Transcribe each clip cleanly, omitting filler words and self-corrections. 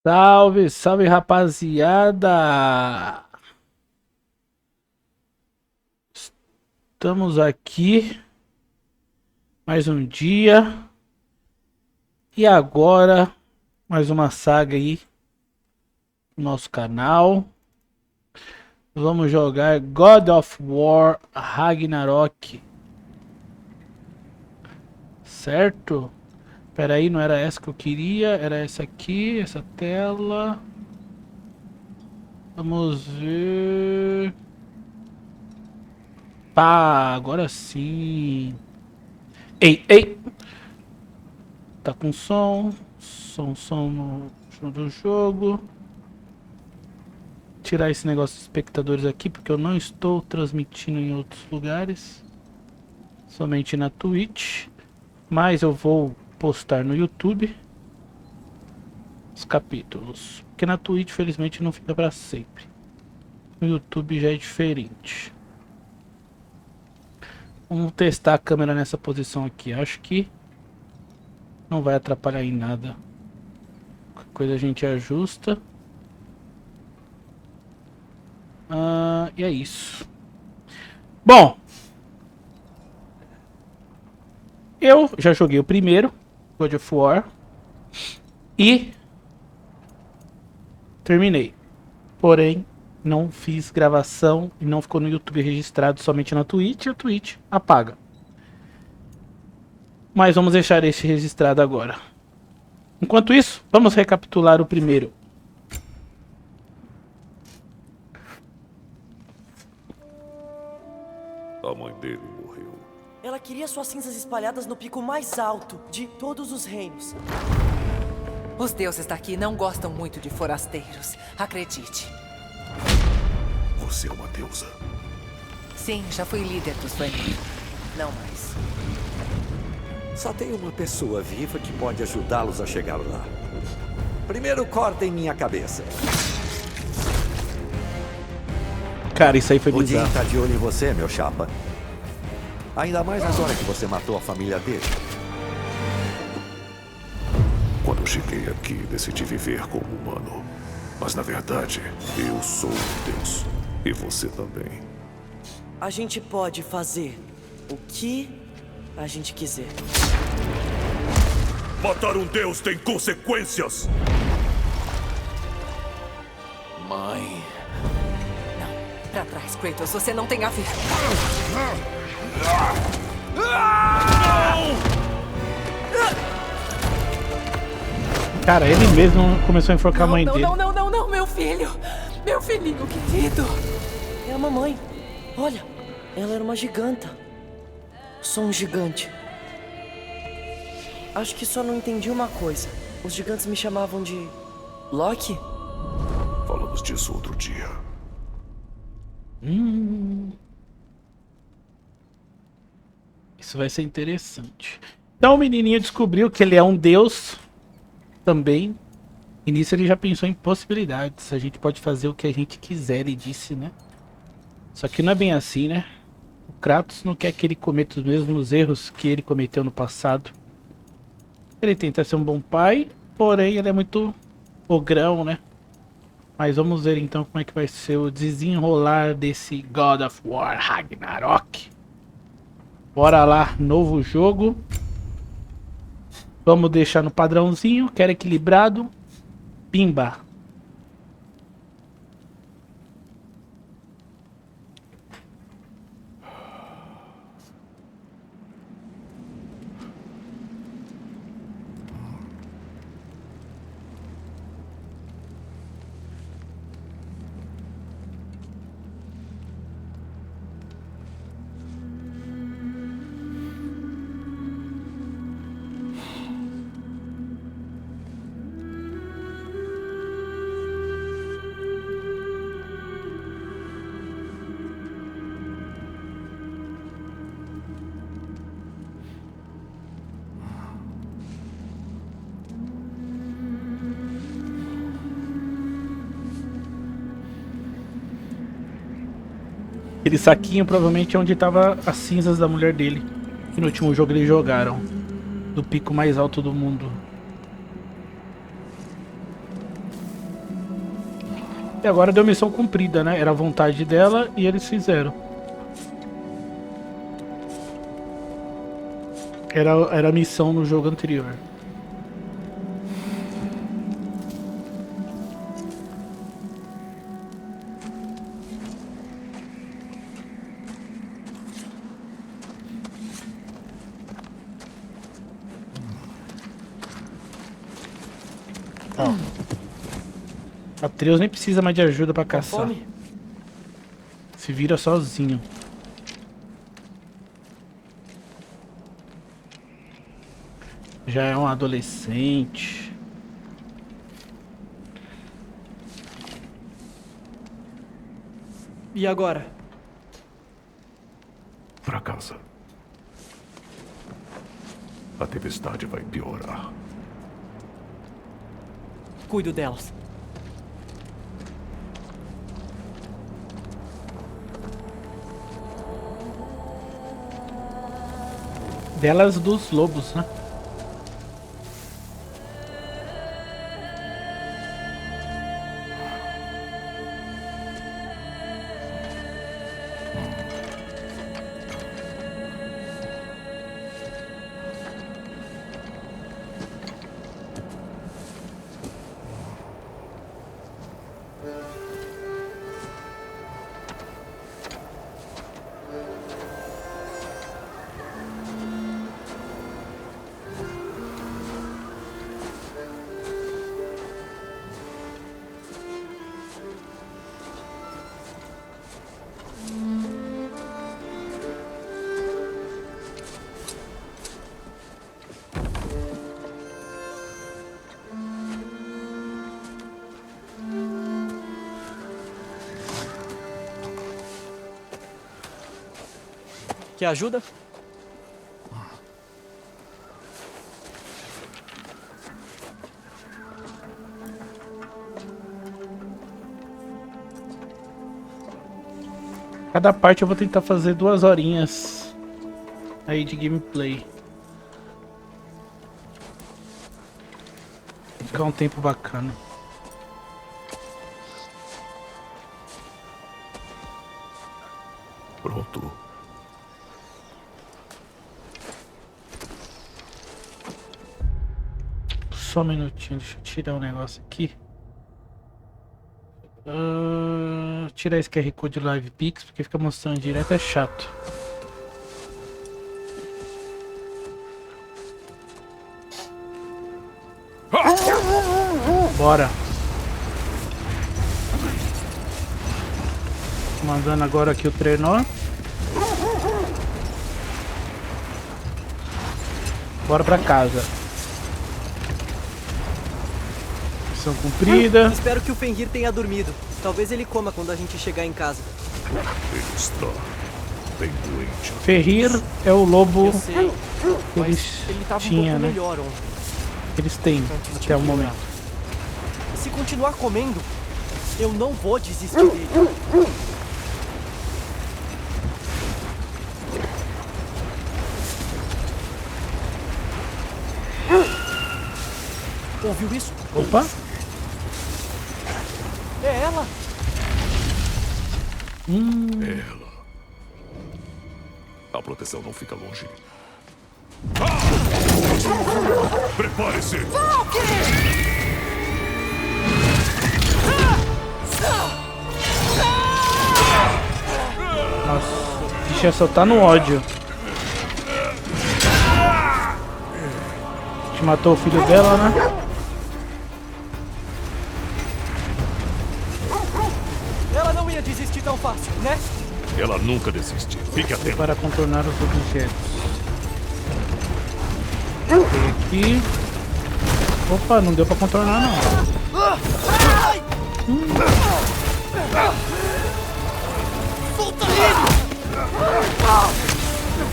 Salve, salve rapaziada! Estamos aqui mais um dia e agora mais uma saga aí no nosso canal. Vamos jogar God of War Ragnarok, certo? Pera aí, não era essa que eu queria, era essa aqui, essa tela. Vamos ver. Pá, agora sim. Ei! Tá com som no jogo. Tirar esse negócio de espectadores aqui, porque eu não estou transmitindo em outros lugares. Somente na Twitch. Mas eu vou postar no YouTube os capítulos, porque na Twitch felizmente não fica para sempre. No YouTube já é diferente. Vamos testar a câmera nessa posição aqui. Acho que não vai atrapalhar em nada. Qualquer coisa a gente ajusta. E é isso. Bom, eu já joguei o primeiro God of War e terminei, porém não fiz gravação e não ficou no YouTube registrado, somente na Twitch, e a Twitch apaga. Mas vamos deixar este registrado agora. Enquanto isso, vamos recapitular o primeiro. A mãe dele morreu. Ela queria suas cinzas espalhadas no pico mais alto de todos os reinos. Os deuses daqui não gostam muito de forasteiros, acredite. Você é uma deusa. Sim, já fui líder dos Vanir. Não mais. Só tem uma pessoa viva que pode ajudá-los a chegar lá. Primeiro cortem minha cabeça. Cara, isso aí foi O Jim bizarro. tá de olho em você, meu chapa. Ainda mais agora que você matou a família dele. Quando eu cheguei aqui, decidi viver como humano. Mas na verdade, eu sou um deus. E você também. A gente pode fazer o que a gente quiser. Matar um deus tem consequências! Mãe. Não. Pra trás, Kratos. Você não tem a ver. Cara, ele mesmo começou a enforcar a mãe Não, dele. não, não, não, não, meu filho. Meu filhinho querido. É a mamãe. Olha, ela era uma giganta. Sou um gigante. Acho que só não entendi uma coisa. Os gigantes me chamavam de... Loki? Falamos disso outro dia. Isso vai ser interessante. Então o menininho descobriu que ele é um deus também. E nisso ele já pensou em possibilidades. A gente pode fazer o que a gente quiser, ele disse, né? Só que não é bem assim, né? O Kratos não quer que ele cometa os mesmos erros que ele cometeu no passado. Ele tenta ser um bom pai, porém ele é muito ogrão, né? Mas vamos ver então como é que vai ser o desenrolar desse God of War Ragnarok. Bora lá, novo jogo. Vamos deixar no padrãozinho, quero equilibrado. Pimba. Aquele saquinho provavelmente é onde tava as cinzas da mulher dele. Que no último jogo eles jogaram. Do pico mais alto do mundo. E agora deu missão cumprida, né? Era a vontade dela e eles fizeram. Era a missão no jogo anterior. Atreus nem precisa mais de ajuda pra caçar. Fome? Se vira sozinho. Já é um adolescente. E agora? Pra casa. A tempestade vai piorar. Cuido delas. Delas dos lobos, né? Quer ajuda? Cada parte eu vou tentar fazer 2 horinhas aí de gameplay. Ficar um tempo bacana. Pronto. Só um minutinho, deixa eu tirar um negócio aqui. Tirar esse QR Code Live Pix, porque fica mostrando direto, é chato. Bora. Mandando agora aqui o trenó. Bora pra casa. Missão cumprida. Espero que o Fenrir tenha dormido. Talvez ele coma quando a gente chegar em casa. Ele está bem doente. Ferrir é o lobo Eu sei, que mas eles ele tava um tinham, pouco né? melhor ontem. Eles têm até o momento. Se continuar comendo, eu não vou desistir dele. Ouviu isso? Opa! É ela! Ela. A proteção não fica longe. Prepare-se! Nossa, a bicha só tá no ódio. A gente matou o filho dela, né? Ela não ia desistir tão fácil, né? Ela nunca desiste. Fique atento. Para contornar os objetos. Tem aqui. Opa, não deu pra contornar não. Solta ele!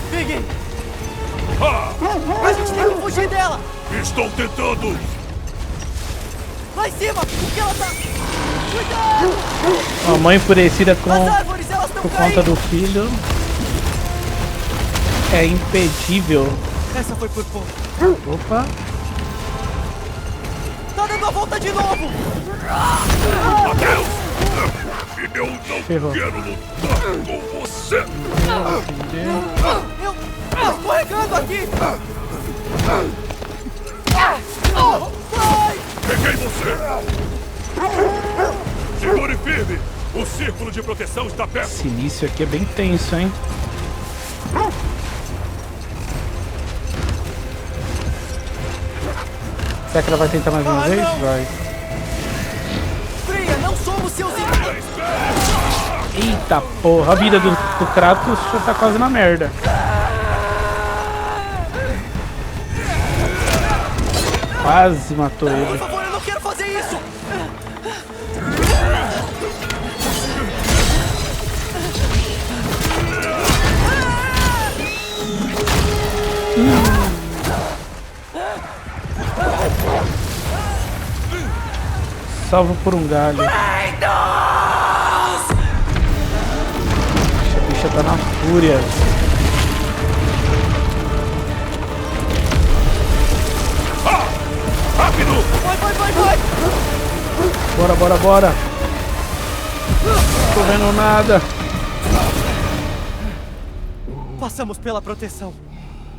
Peguei! A gente tem que fugir dela! Estou tentando! Lá em cima! O que ela tá... Cuidado! A mãe enfurecida As árvores, elas estão por caindo! conta do filho. É impedível. Essa foi por pouco. Opa. Tá dando a volta de novo! Adeus! Eu não Ferrou. quero lutar com você! Eu tô escorregando aqui! Vai! Peguei você! Segure firme! O círculo de proteção está perto! Esse início aqui é bem tenso, hein? Será que ela vai tentar mais uma vez? não. Vai. Freia, não somos seus inimigos! Eita porra, a vida do Kratos já tá quase na merda. Quase matou Por ele. favor, eu não quero fazer isso! Salvo por um galho. A bicha tá na fúria. Rápido! Vai! Bora, bora, bora. Não tô vendo nada. Passamos pela proteção.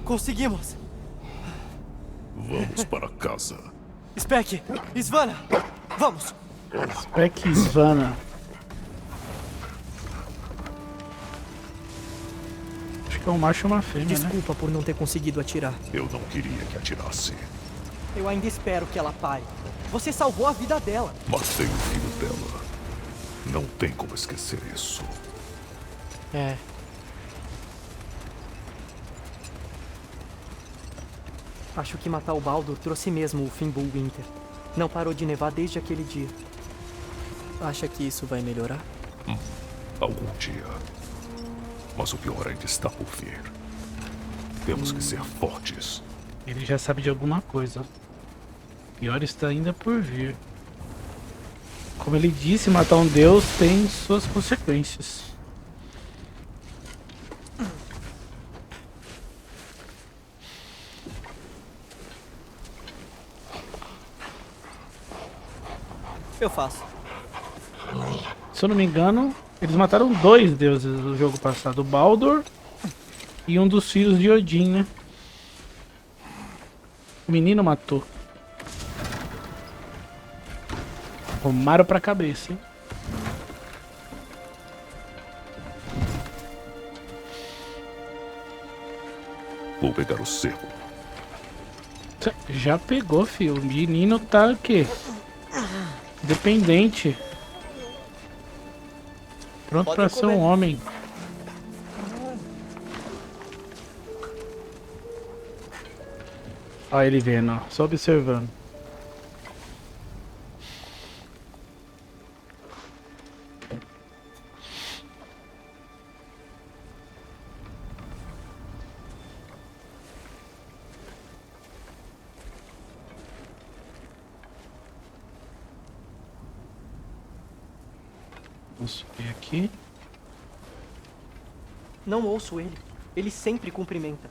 Conseguimos. Vamos para casa. Spec, Svanna, vamos. Spec Svanna. Acho que é um macho e uma fêmea, né? Desculpa por não ter conseguido atirar. Eu não queria que atirasse. Eu ainda espero que ela pare. Você salvou a vida dela. Matei o filho dela. Não tem como esquecer isso. É. Acho que matar o Baldur trouxe mesmo o Fimbulwinter. Não parou de nevar desde aquele dia. Acha que isso vai melhorar? Algum dia. Mas o pior ainda está por vir. Temos que ser fortes. Ele já sabe de alguma coisa. O pior está ainda por vir. Como ele disse, matar um deus tem suas consequências. Eu faço. Se eu não me engano, eles mataram 2 deuses no jogo passado. O Baldur e um dos filhos de Odin, né? O menino matou. Romaram pra cabeça, hein? Vou pegar o cerco. Já pegou, filho. O menino tá o quê? Dependente. Pronto Pode pra ser um comer. homem. Olha ele vendo, ó. Só observando. Vamos subir aqui. Não ouço ele. Ele sempre cumprimenta.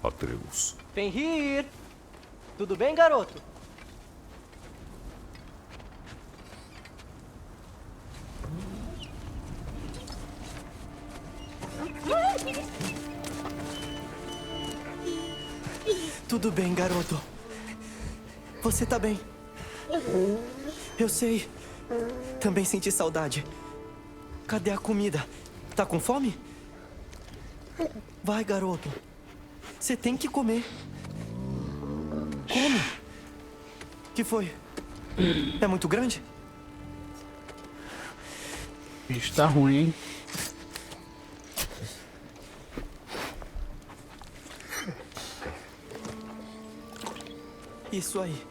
Atreus. Fenrir! Tudo bem, garoto? Tudo bem, garoto. Você tá bem. Eu sei. Também senti saudade. Cadê a comida? Tá com fome? Vai, garoto. Você tem que comer. Come. Que foi? É muito grande? O bicho tá ruim, hein? Isso aí.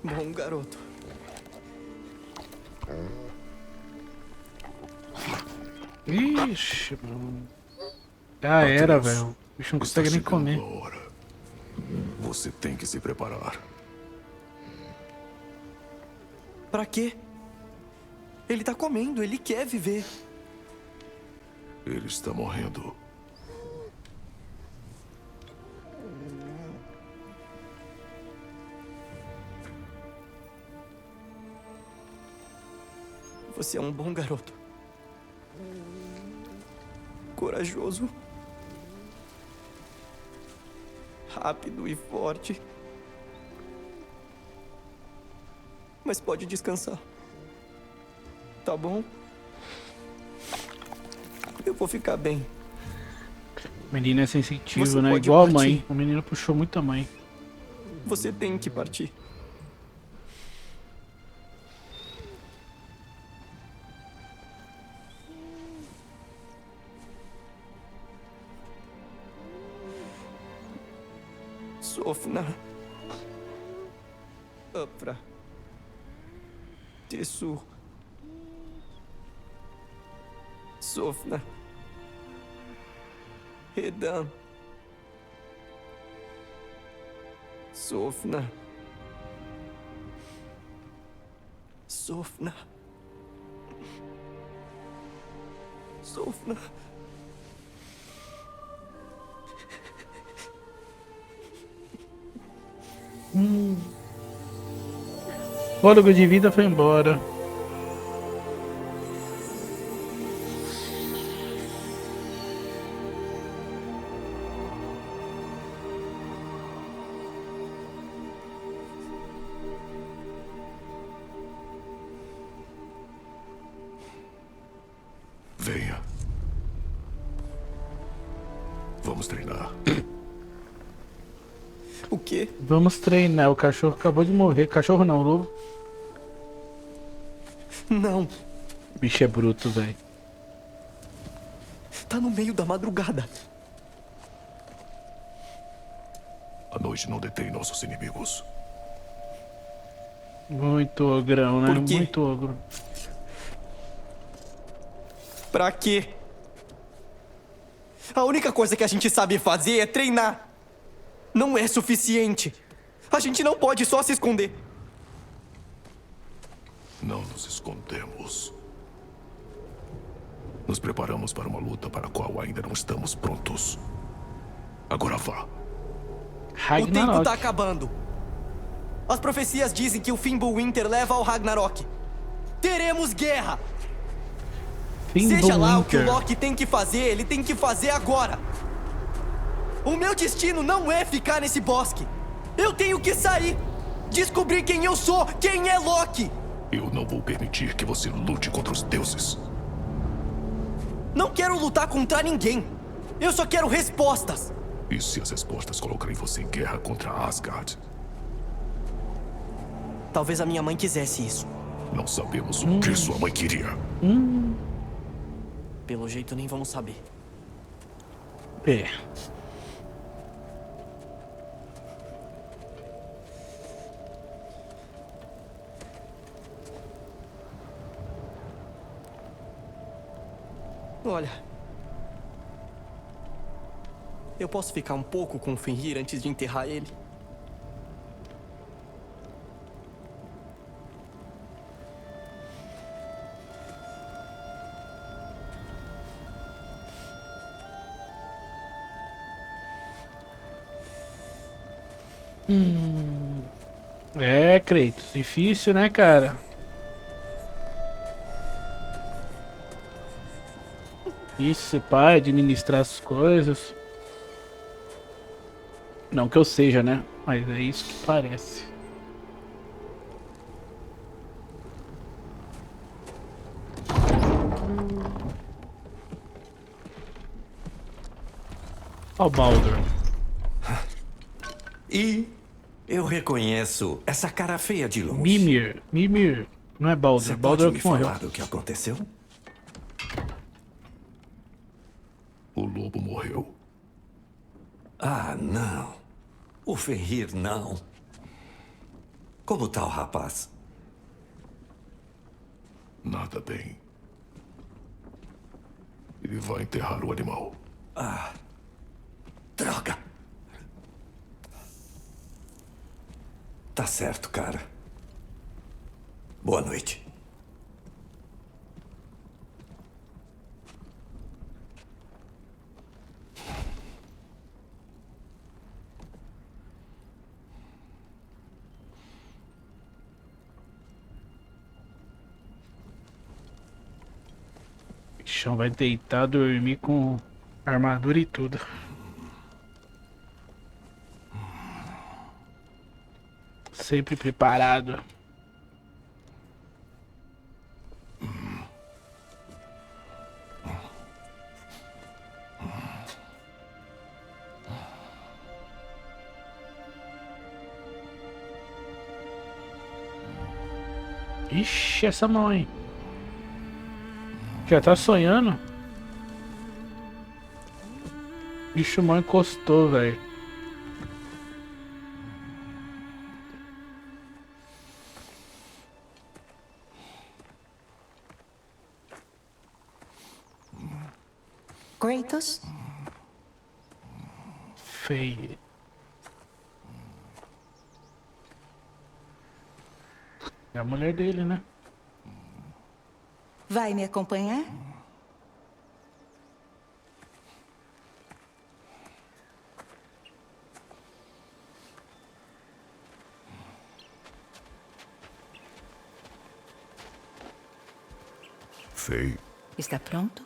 Bom, garoto. Ixi, mano. Já era, Atreus, velho. O bicho não está consegue nem chegando comer. a hora. Você tem que se preparar. Pra quê? Ele tá comendo, ele quer viver. Ele está morrendo. Você é um bom garoto. Corajoso. Rápido e forte. Mas pode descansar. Tá bom? Eu vou ficar bem. O menino é sensitivo, Você né? pode Igual a partir. mãe. O menino puxou muito a mãe. Você tem que partir. Sofna. Upra. Tesu. Sofna. Redan. Sofna. Sofna. Sofna. Fôlego de vida foi embora. Venha. Vamos treinar. O quê? Vamos treinar. O cachorro acabou de morrer. Cachorro não, lobo. Não. O bicho é bruto, velho. Tá no meio da madrugada. A noite não detém nossos inimigos. Muito ogrão, né? Por quê? Muito ogro. Pra quê? A única coisa que a gente sabe fazer é treinar. Não é suficiente. A gente não pode só se esconder. Não nos escondemos. Nos preparamos para uma luta para a qual ainda não estamos prontos. Agora vá. O tempo tá Ragnarok. acabando. As profecias dizem que o Fimbulwinter leva ao Ragnarok. Teremos guerra! Seja lá o que o Loki tem que fazer, ele tem que fazer agora! O meu destino não é ficar nesse bosque! Eu tenho que sair! Descobrir quem eu sou! Quem é Loki! Eu não vou permitir que você lute contra os deuses. Não quero lutar contra ninguém! Eu só quero respostas! E se as respostas colocarem você em guerra contra Asgard? Talvez a minha mãe quisesse isso. Não sabemos o que sua mãe queria. Pelo jeito, nem vamos saber. É. Olha... Eu posso ficar um pouco com o Fenrir antes de enterrar ele? É, Kratos, difícil, né, cara? Isso, pai, administrar as coisas. Não que eu seja, né? Mas é isso que parece. Ó o Baldur. E eu reconheço essa cara feia de longe. Mimir. Não é Baldur. Você Baldur é o pode me que morreu. falar do que aconteceu? O lobo morreu. Ah, não. O Fenrir, não. Como tá o rapaz? Nada bem. Ele vai enterrar o animal. Droga. Tá certo, cara. Boa noite. O bichão vai deitar, dormir com armadura e tudo. Sempre preparado. Ixi, essa mãe. Já tá sonhando? Ixi, o mãe encostou, velho. Kratos? Feio. É a mulher dele, né? Vai me acompanhar? Feio. Está pronto?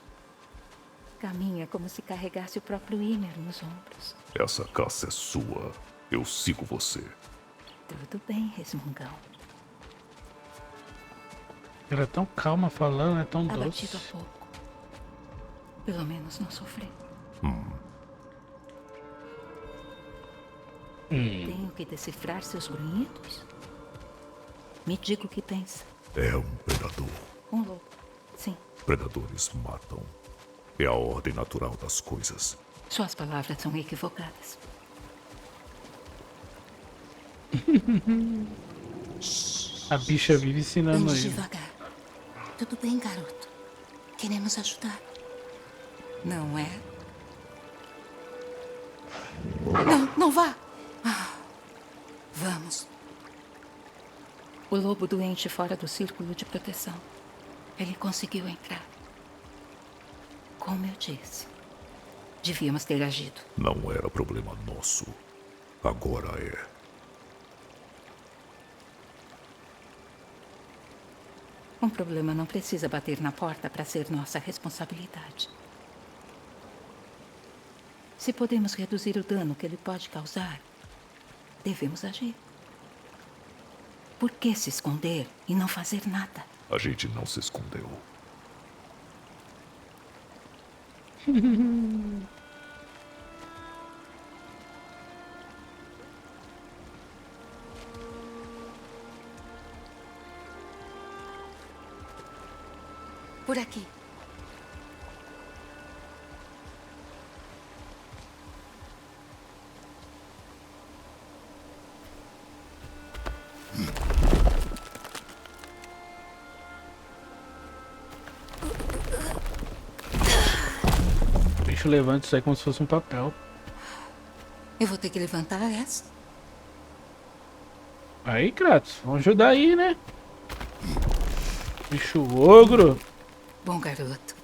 Caminha como se carregasse o próprio Ymir nos ombros. Essa caça é sua. Eu sigo você. Tudo bem, resmungão. Ela é tão calma falando, é tão Abatido doce. a pouco. Pelo menos não sofri. Tenho que decifrar seus grunhidos? Me diga o que pensa. É um predador. Um lobo. Sim, Predadores matam. É a ordem natural das coisas. suas palavras são equivocadas. A bicha vive ensinando Ande ele. devagar. Tudo bem, garoto. Queremos ajudar. Não é? Não, não vá! Vamos. O lobo doente fora do círculo de proteção. Ele conseguiu entrar. Como eu disse, devíamos ter agido. Não era problema nosso. Agora é. Um problema não precisa bater na porta para ser nossa responsabilidade. Se podemos reduzir o dano que ele pode causar, devemos agir. Por que se esconder e não fazer nada? A gente não se escondeu. Por aqui. O bicho levanta isso aí como se fosse um papel. Eu vou ter que levantar essa. Aí, Kratos, vamos ajudar aí, né? Bicho ogro. Bom garoto.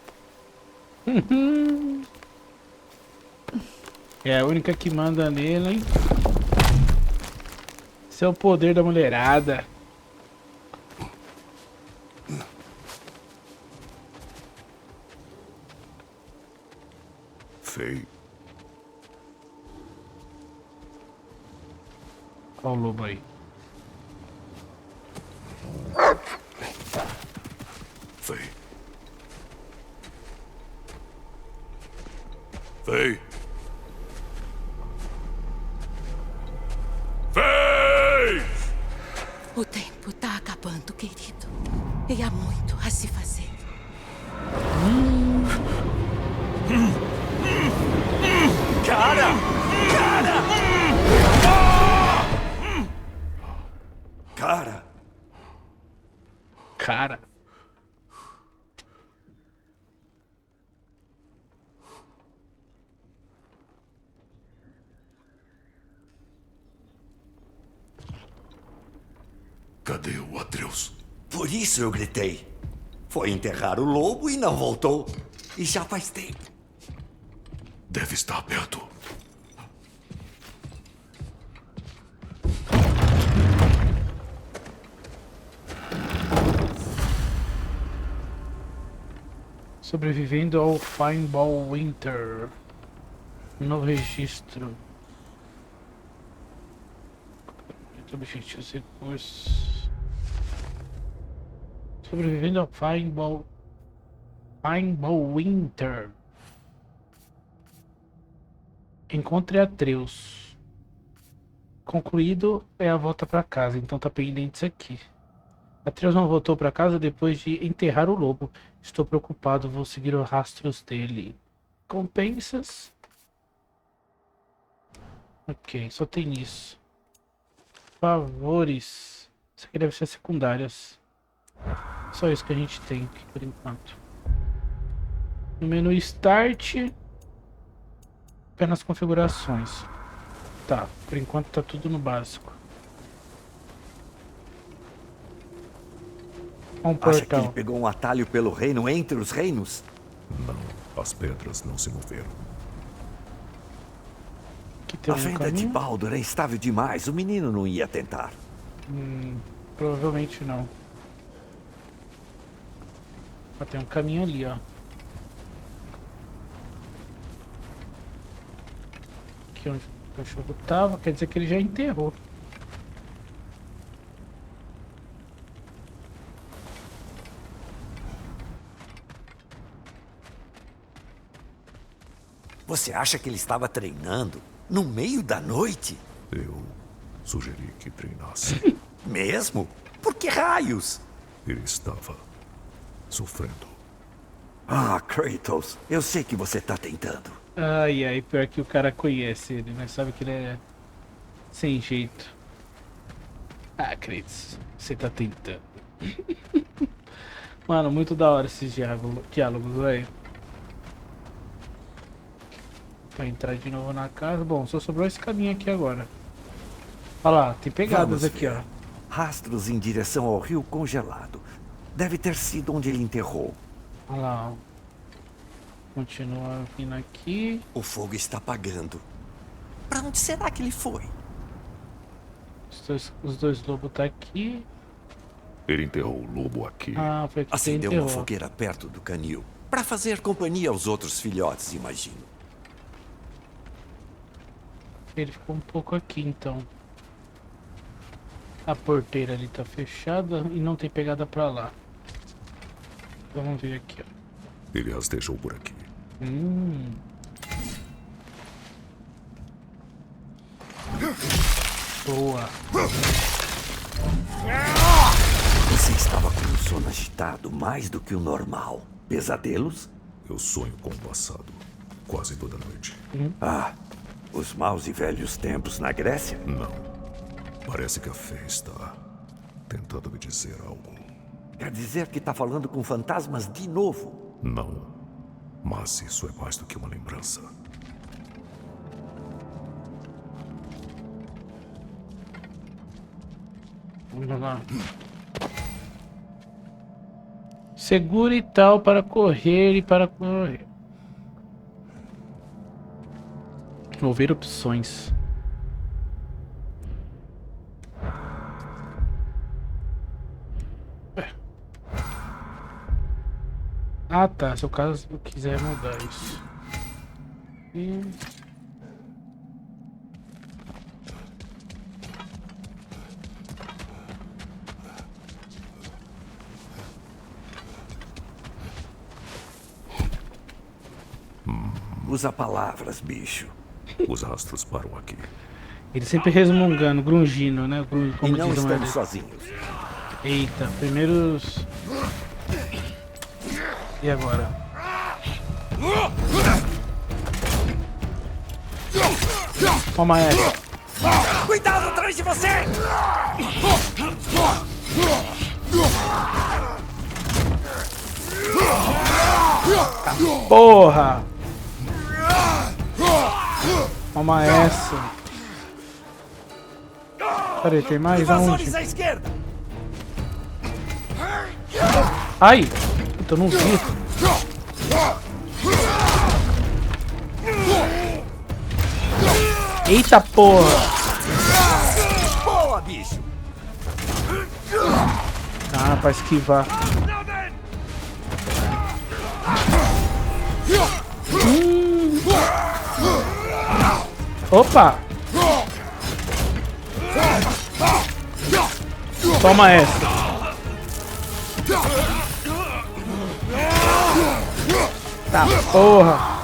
É a única que manda nele, hein? Esse é o poder da mulherada. Fei, Olha o lobo aí. Fei. Fei. Fei! O tempo tá acabando, querido. E há muito a se fazer. Cara! Cara! Cara. Cadê o Atreus? Por isso eu gritei. Foi enterrar o lobo e não voltou. E já faz tempo. Deve estar perto. Sobrevivendo ao Fireball Winter. Novo registro. Objetivos, recursos. Sobrevivendo ao Fireball Winter. Encontre Atreus. Concluído é a volta para casa, então tá pendente isso aqui. Atreus não voltou para casa depois de enterrar o lobo. Estou preocupado, vou seguir os rastros dele. Compensas. Ok, só tem isso. Favores. Isso aqui deve ser secundárias. Só isso que a gente tem aqui por enquanto. No menu Start. Apenas configurações. Tá, por enquanto tá tudo no básico. Um Acha que portal. ele pegou um atalho pelo reino entre os reinos? Não, as pedras não se moveram. Aqui tem A um venda de caminho. Baldur é instável demais. O menino não ia tentar. Provavelmente não. Ó, tem um caminho ali, ó. Aqui onde o cachorro tava, quer dizer que ele já enterrou. Você acha que ele estava treinando no meio da noite? Eu sugeri que treinasse. Mesmo? Por que raios? Ele estava sofrendo. Ah, Kratos, eu sei que você está tentando. Ai, ai, pior que o cara conhece ele, mas sabe que ele é sem jeito. Ah, Kratos, você tá tentando. Mano, muito da hora esses diálogos, velho. Pra entrar de novo na casa. Bom, só sobrou esse caminho aqui agora. Olha lá, tem pegadas Vamos aqui, ver. ó. Rastros em direção ao rio congelado. Deve ter sido onde ele enterrou. Olha lá, ó. Continua vindo aqui. O fogo está apagando. Para onde será que ele foi? Os dois lobos tá aqui. Ele enterrou o lobo aqui. Ah, foi que você Acendeu uma enterrou. fogueira perto do canil. Pra fazer companhia aos outros filhotes, imagino. Ele ficou um pouco aqui, então. A porteira ali tá fechada e não tem pegada pra lá. Vamos ver aqui, ó. Ele rastejou por aqui. Boa. Você estava com um sono agitado mais do que o normal. Pesadelos? Eu sonho com o passado. Quase toda noite. Ah, os maus e velhos tempos na Grécia? Não. Parece que a fé está tentando me dizer algo. Quer dizer que está falando com fantasmas de novo? Não. Mas isso é mais do que uma lembrança. Vamos lá. Segure tal para correr e para correr. Vou ver opções. Ah tá, se o caso quiser mudar isso. E... Usa palavras, bicho. Os rastros param aqui. Ele sempre resmungando, grungindo, né? E Como não diz a estamos mulher. sozinhos. Eita, primeiros... E agora? Toma essa. Cuidado atrás de você! Porra! Toma essa. Peraí, tem mais aonde? Invasores à esquerda! Ai! Puta, eu não vi. Eita porra! Boa, bicho! Ah, pra esquivar. Opa! Toma essa. Tá porra.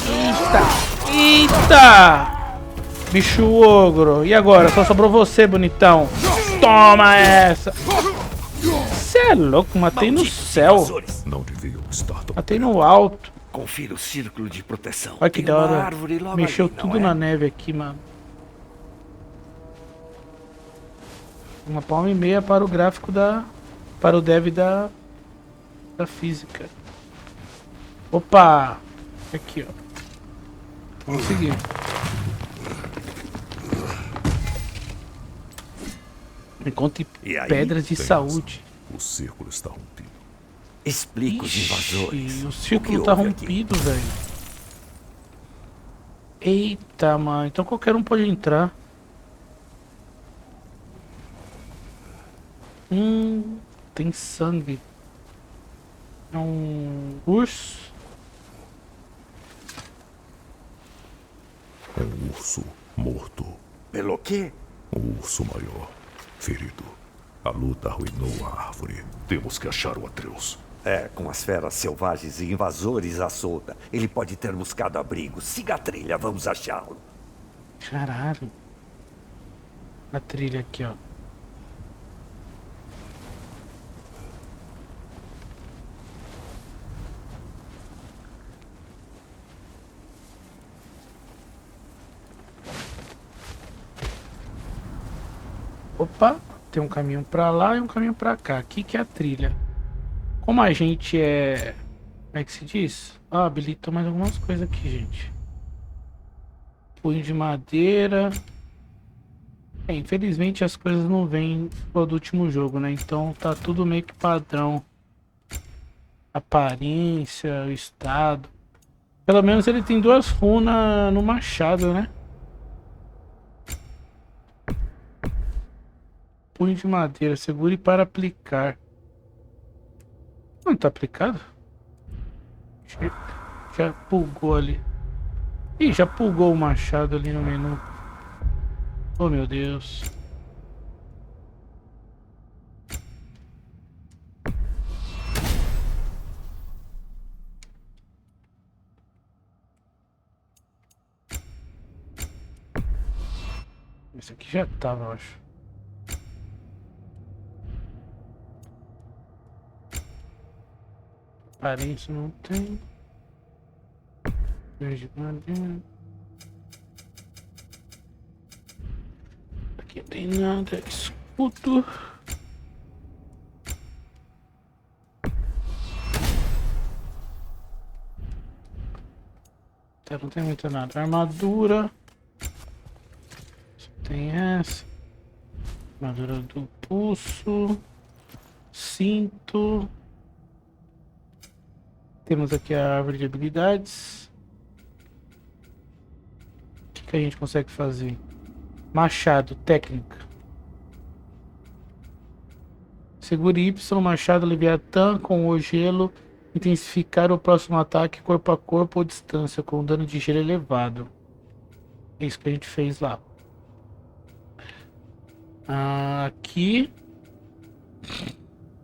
Eita. Eita. Bicho ogro. E agora? Só sobrou você, bonitão. Toma essa. Você é louco. Matei no céu. Invasores. Não deviam estar tão Matei no alto. Confira o círculo de proteção. Olha que Tem da uma hora. árvore logo Mexeu ali, não tudo é? na neve aqui, mano. 1,5 palma para o gráfico da... Para o dev da física. Opa! Aqui, ó. Vamos seguir. Encontre E aí? pedras de Tem saúde. razão. O círculo está rompido. Explica os invasores. Ixi, o O círculo que tá houve aqui? rompido, velho. Eita, mano. Então qualquer um pode entrar. Tem sangue. É um urso. Um urso morto. Pelo quê? Um urso maior. Ferido. A luta arruinou a árvore. Temos que achar o Atreus. É, com as feras selvagens e invasores à solta. Ele pode ter buscado abrigo. Siga a trilha, vamos achá-lo. Caralho. A trilha aqui, ó. Opa, tem um caminho pra lá e um caminho pra cá. Aqui que é a trilha. Como a gente é... Como é que se diz? Ah, habilitou mais algumas coisas aqui, gente. Punho de madeira. É, infelizmente as coisas não vêm do último jogo, né? Então tá tudo meio que padrão. Aparência, o estado. Pelo menos ele tem 2 runas no machado, né? punho de madeira. Segure para aplicar. Não tá aplicado? Já pulgou ali. Ih, já pulgou o machado ali no menu. Oh, meu Deus. Esse aqui já tava, eu acho. Aparência não tem. Verde madeira. Aqui não tem nada. Escudo. Tá, não tem muito nada. Armadura. Tem essa. Armadura do pulso. Cinto. Temos aqui a árvore de habilidades. O que a gente consegue fazer? Machado, técnica. Segure Y, machado Leviatã com o gelo. Intensificar o próximo ataque corpo a corpo ou distância com dano de gelo elevado. É isso que a gente fez lá. Aqui.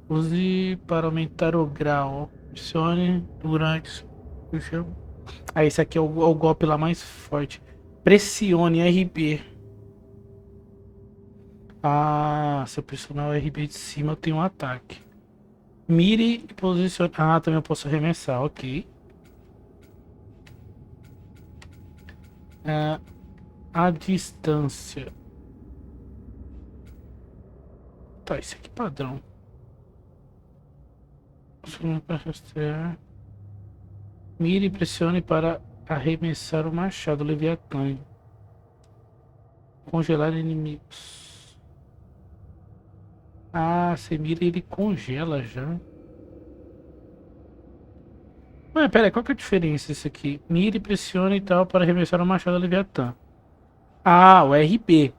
Use para aumentar o grau. Pressione durante. Esse aqui é o golpe lá mais forte. Pressione RB. Se eu pressionar o RB de cima, eu tenho um ataque. Mire e posicione. Também eu posso arremessar, ok. A distância. Tá, esse aqui é padrão. Mire e pressione para arremessar o machado Leviatã. Congelar inimigos. Você mira e ele congela já. Ué, pera aí, qual que é a diferença disso aqui? Mire e pressione e tal para arremessar o machado Leviatã. O RB.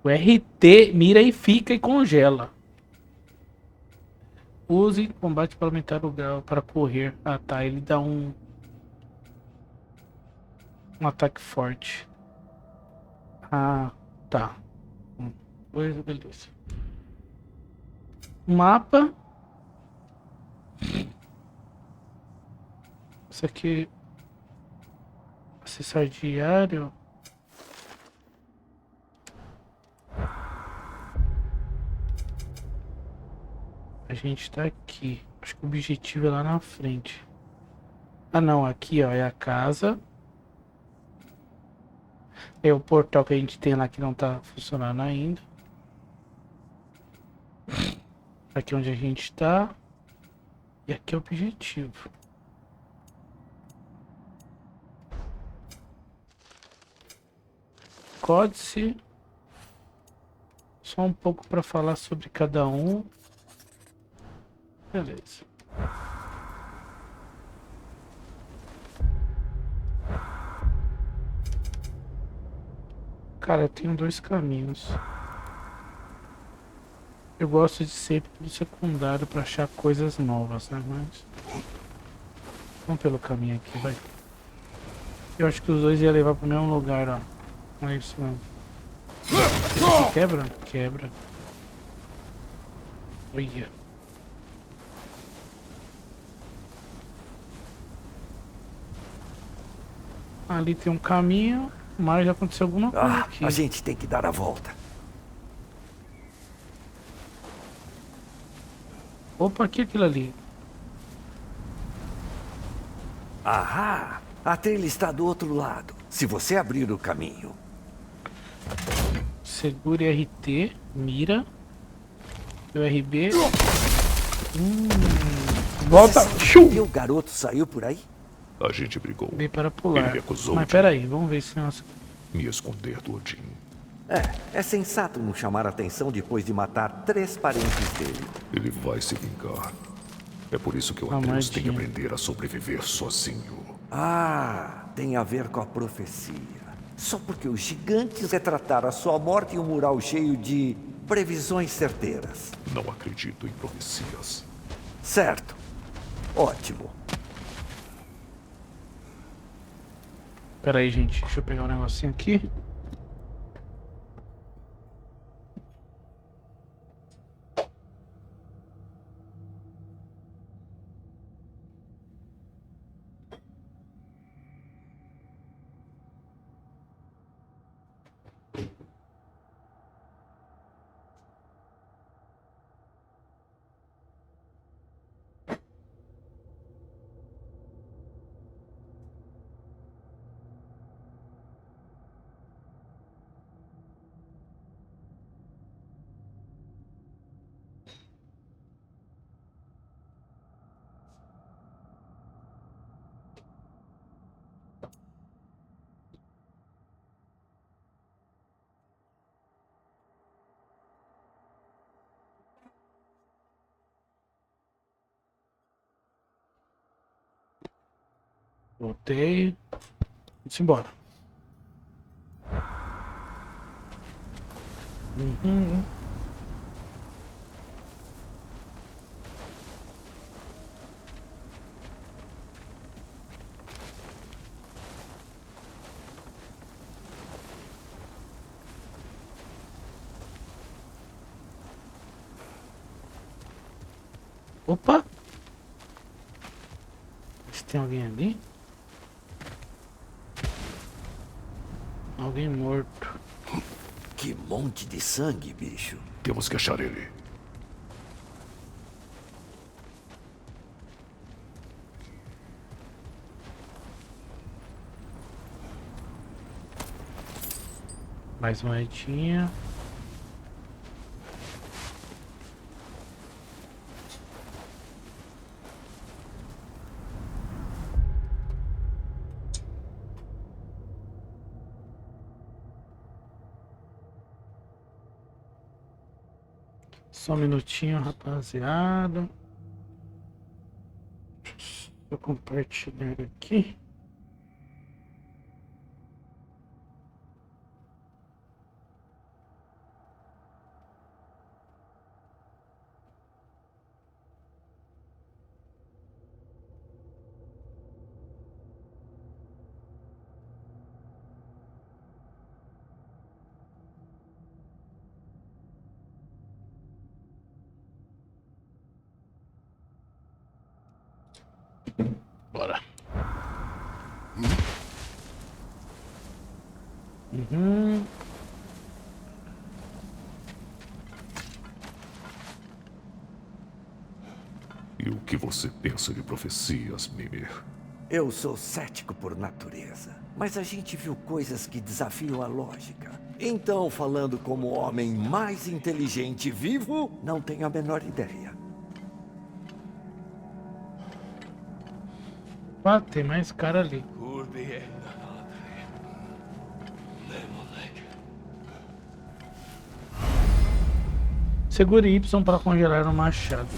O RT mira e fica e congela. Use combate para aumentar o grau para correr. Tá, ele dá um ataque forte. Tá. Beleza. Mapa. Isso aqui. Acessar diário. A gente tá aqui. Acho que o objetivo é lá na frente. Não, aqui ó, é a casa. É o portal que a gente tem lá que não tá funcionando ainda. Aqui onde a gente tá. E aqui é o objetivo. Códice. Só um pouco para falar sobre cada um. Beleza. Cara, eu tenho dois caminhos. Eu gosto de sempre do secundário para achar coisas novas, né? Mas vamos pelo caminho aqui, vai. Eu acho que os dois iam levar pro mesmo lugar, ó. Não é isso não. Esse aqui quebra? Quebra. Olha. Ali tem um caminho, mas já aconteceu alguma coisa aqui. A gente tem que dar a volta. Opa, aqui aquilo ali. A trilha está do outro lado. Se você abrir o caminho. Segure RT, mira. E o RB. Volta! E o garoto saiu por aí? A gente brigou. B para pular. Ele recusou Mas de pera aí, vamos ver se nós... me esconder do Odin. É sensato não chamar atenção depois de matar 3 parentes dele. Ele vai se vingar. É por isso que o Atreus tem que aprender a sobreviver sozinho. Tem a ver com a profecia. Só porque os gigantes retrataram a sua morte em um mural cheio de previsões certeiras. Não acredito em profecias. Certo. Ótimo. Pera aí, gente. Deixa eu pegar um negocinho aqui. Voltei. Vamos embora. Opa! Se tem alguém ali? Alguém morto. Que monte de sangue, bicho. Temos que achar ele. Mais moedinha. Só um minutinho, rapaziada. Deixa eu compartilhar aqui. Bora. E o que você pensa de profecias, Mimir? Eu sou cético por natureza, mas a gente viu coisas que desafiam a lógica. Então, falando como o homem mais inteligente vivo, não tenho a menor ideia. Ah, tem mais cara ali. Segure Y para congelar o machado.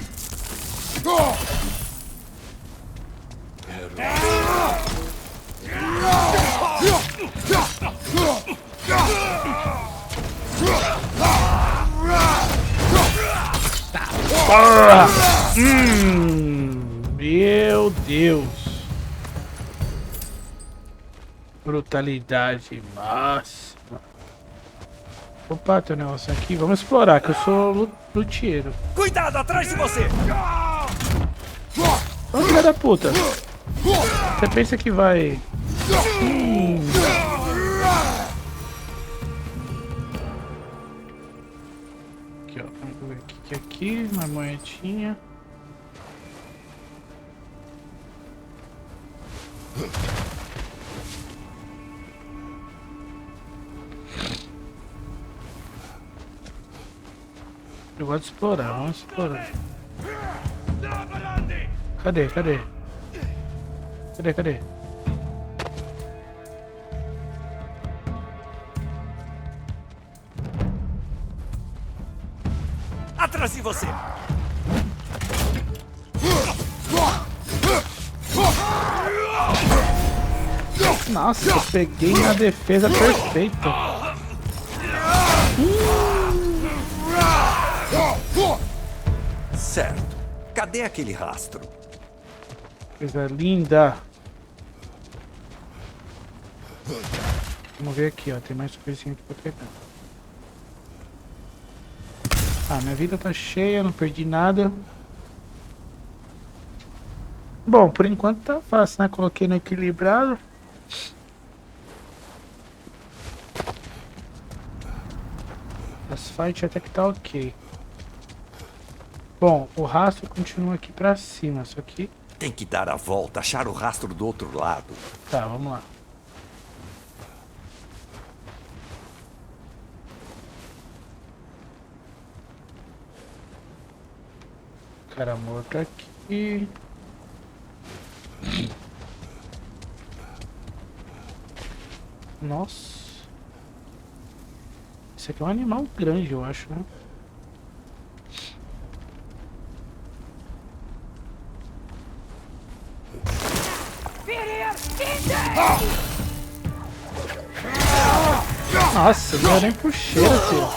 Porra! Meu Deus! Brutalidade máxima. Opa, tem um negócio aqui. Vamos explorar, que eu sou luthiero. Cuidado, atrás de você! Ô, filha da puta! Você pensa que vai... Aqui, ó. Vamos ver o que é aqui. Uma moedinha. Eu gosto de explorar, vamos explorar. Cadê? Cadê? Cadê? Cadê? Atrás de você! Nossa, eu peguei na defesa perfeita. Certo. Cadê aquele rastro? Coisa linda. Vamos ver aqui, ó. Tem mais coisinha aqui pra pegar. Ah, minha vida tá cheia, não perdi nada. Bom, por enquanto tá fácil, né? Coloquei no equilibrado. Asfalto até que tá ok. Bom, o rastro continua aqui pra cima, só que... Tem que dar a volta, achar o rastro do outro lado. Tá, vamos lá. Cara morto aqui. Nossa. Isso aqui é um animal grande, eu acho, né? Nossa, não deu nem pro cheiro, filho.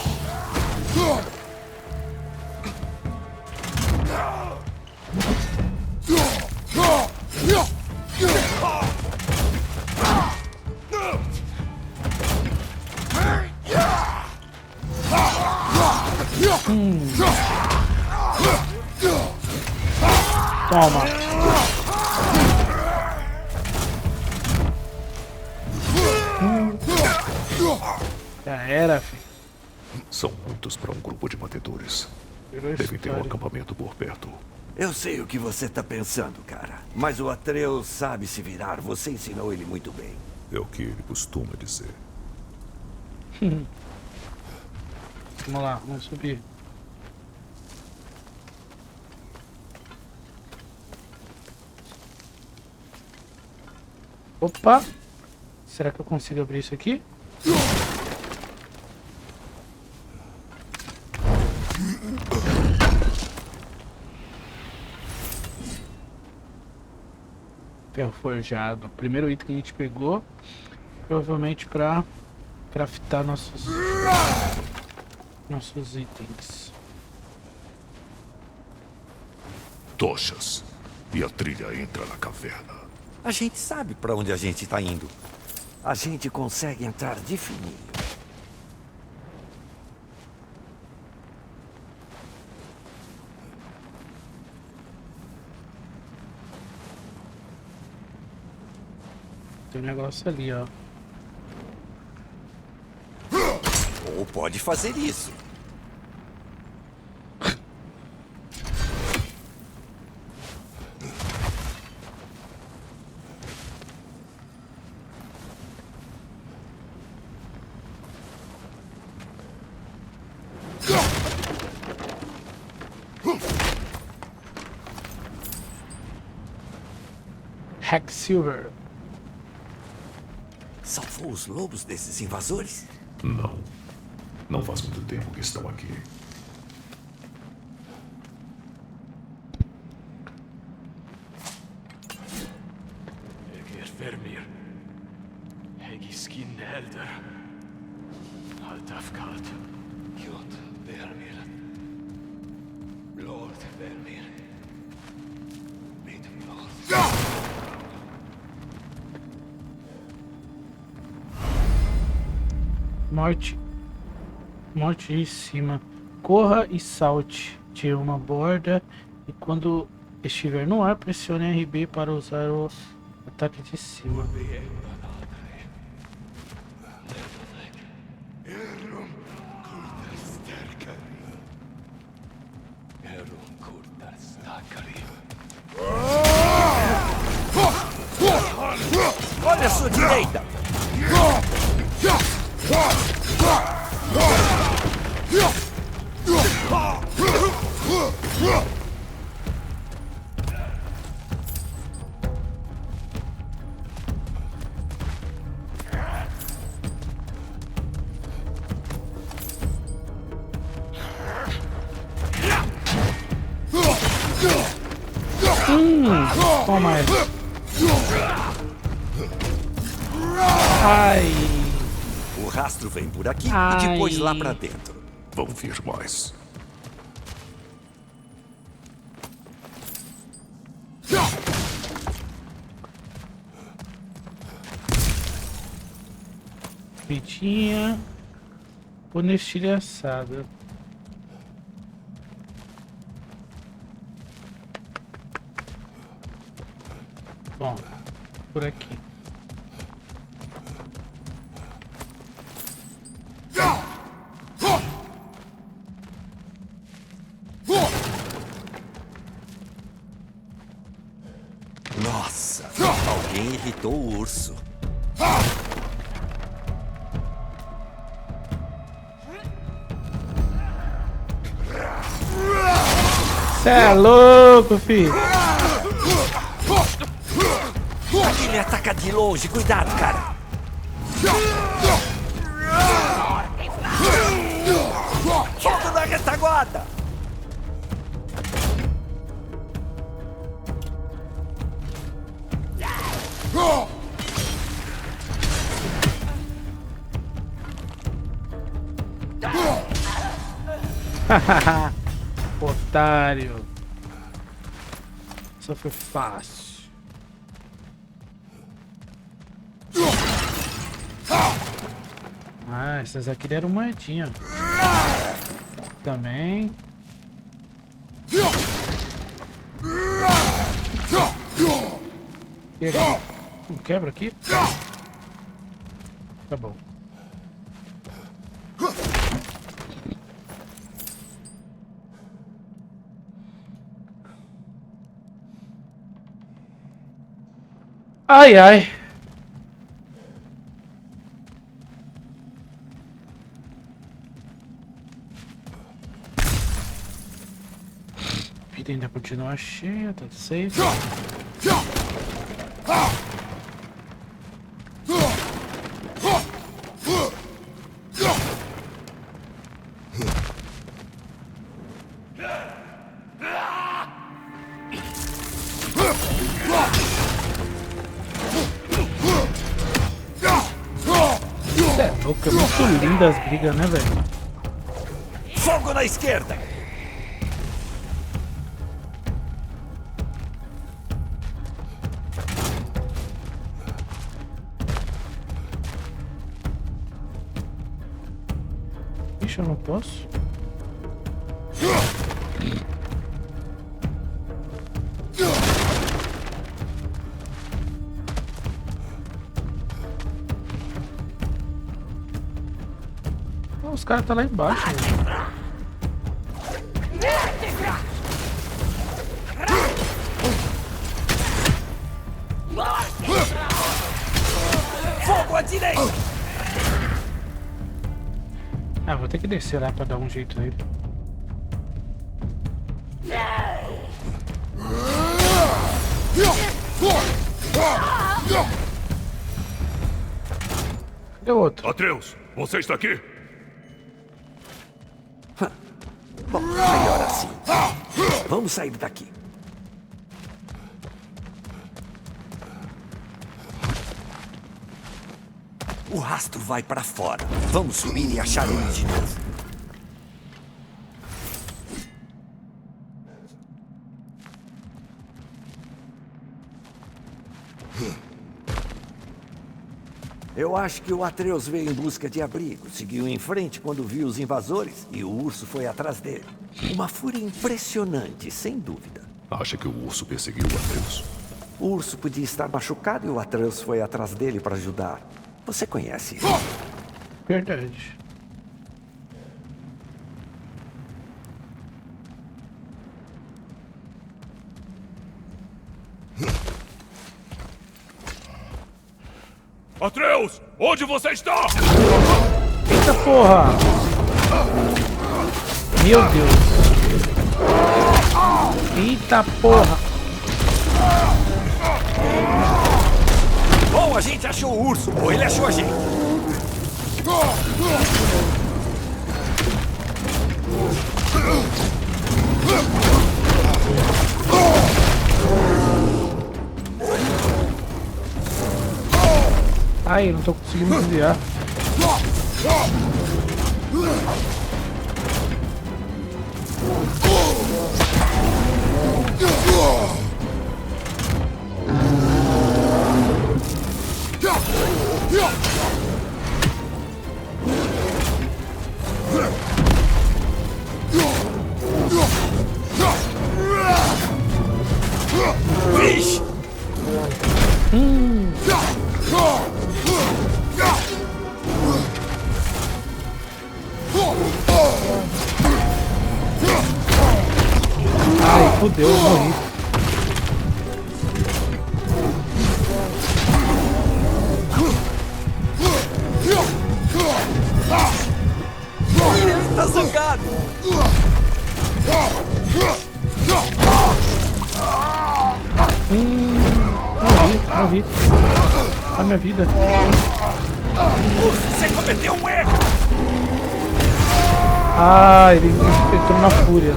Toma. Já era, filho. São muitos para um grupo de batedores. Virou Devem ter um história. acampamento por perto. Eu sei o que você tá pensando, cara. Mas o Atreus sabe se virar. Você ensinou ele muito bem. É o que ele costuma dizer. Vamos lá, vamos subir. Opa! Será que eu consigo abrir isso aqui? Ferro forjado. O primeiro item que a gente pegou. Provavelmente para craftar nossos itens. Tochas. E a trilha entra na caverna. A gente sabe pra onde a gente tá indo. A gente consegue entrar de fininho. Tem um negócio ali, ó. Ou pode fazer isso. Hacksilver. Salvou os lobos desses invasores? Não. Não faz muito tempo que estão aqui. Vermir. Hegiskin Elder. Altafgard. Jod Vermir. Lord Vermir. Midlord. Morte de cima. Corra e salte de uma borda e quando estiver no ar, pressione RB para usar o ataque de cima. Olha a sua direita! Toma essa. Ai. O rastro vem por aqui Ai. e depois lá pra dentro. Vão vir mais. Fritinha. Ponestilha assada. Bom, por aqui. Nossa, alguém irritou o urso. Cê é louco, filho. Ele ataca de longe, cuidado, cara. Fogo na retaguarda. Otário. Só foi fácil. Ah, essas aqui deram moedinha. Também. E aqui? Quebra aqui? Tá bom. Ai, ai. A vida ainda continua cheia, tá safe. É louco, é muito linda as brigas, né, velho? Fogo na esquerda. Ixi, eu não posso. Os caras tá lá embaixo, velho. Fogo à direita. Ah, vou ter que descer lá pra dar um jeito nele. Cadê o outro? Atreus, você está aqui? Bom, melhor assim. Vamos sair daqui. O rastro vai para fora. Vamos subir e achar ele de novo. Eu acho que o Atreus veio em busca de abrigo, seguiu em frente quando viu os invasores e o urso foi atrás dele. Uma fúria impressionante, sem dúvida. Acha que o urso perseguiu o Atreus? O urso podia estar machucado e o Atreus foi atrás dele para ajudar. Você conhece ele? Verdade. Atreus, onde você está? Eita porra! Meu Deus! Eita porra! Bom, a gente achou o urso, ou ele achou a gente. Ai, eu não tô conseguindo desviar. fudeu, eu morri. Ele tá zangado! Morri. A minha vida. Você cometeu um erro! Ah, ele entrou na fúria.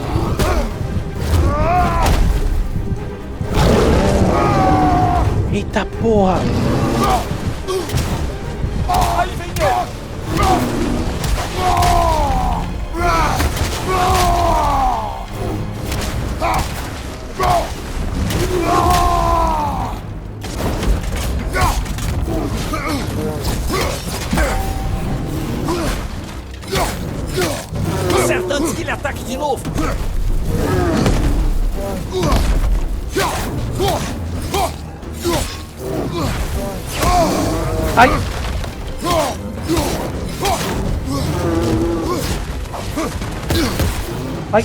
Eita porra! Aí vem ele! Acerta antes que ele ataque de novo! Ai! Ai!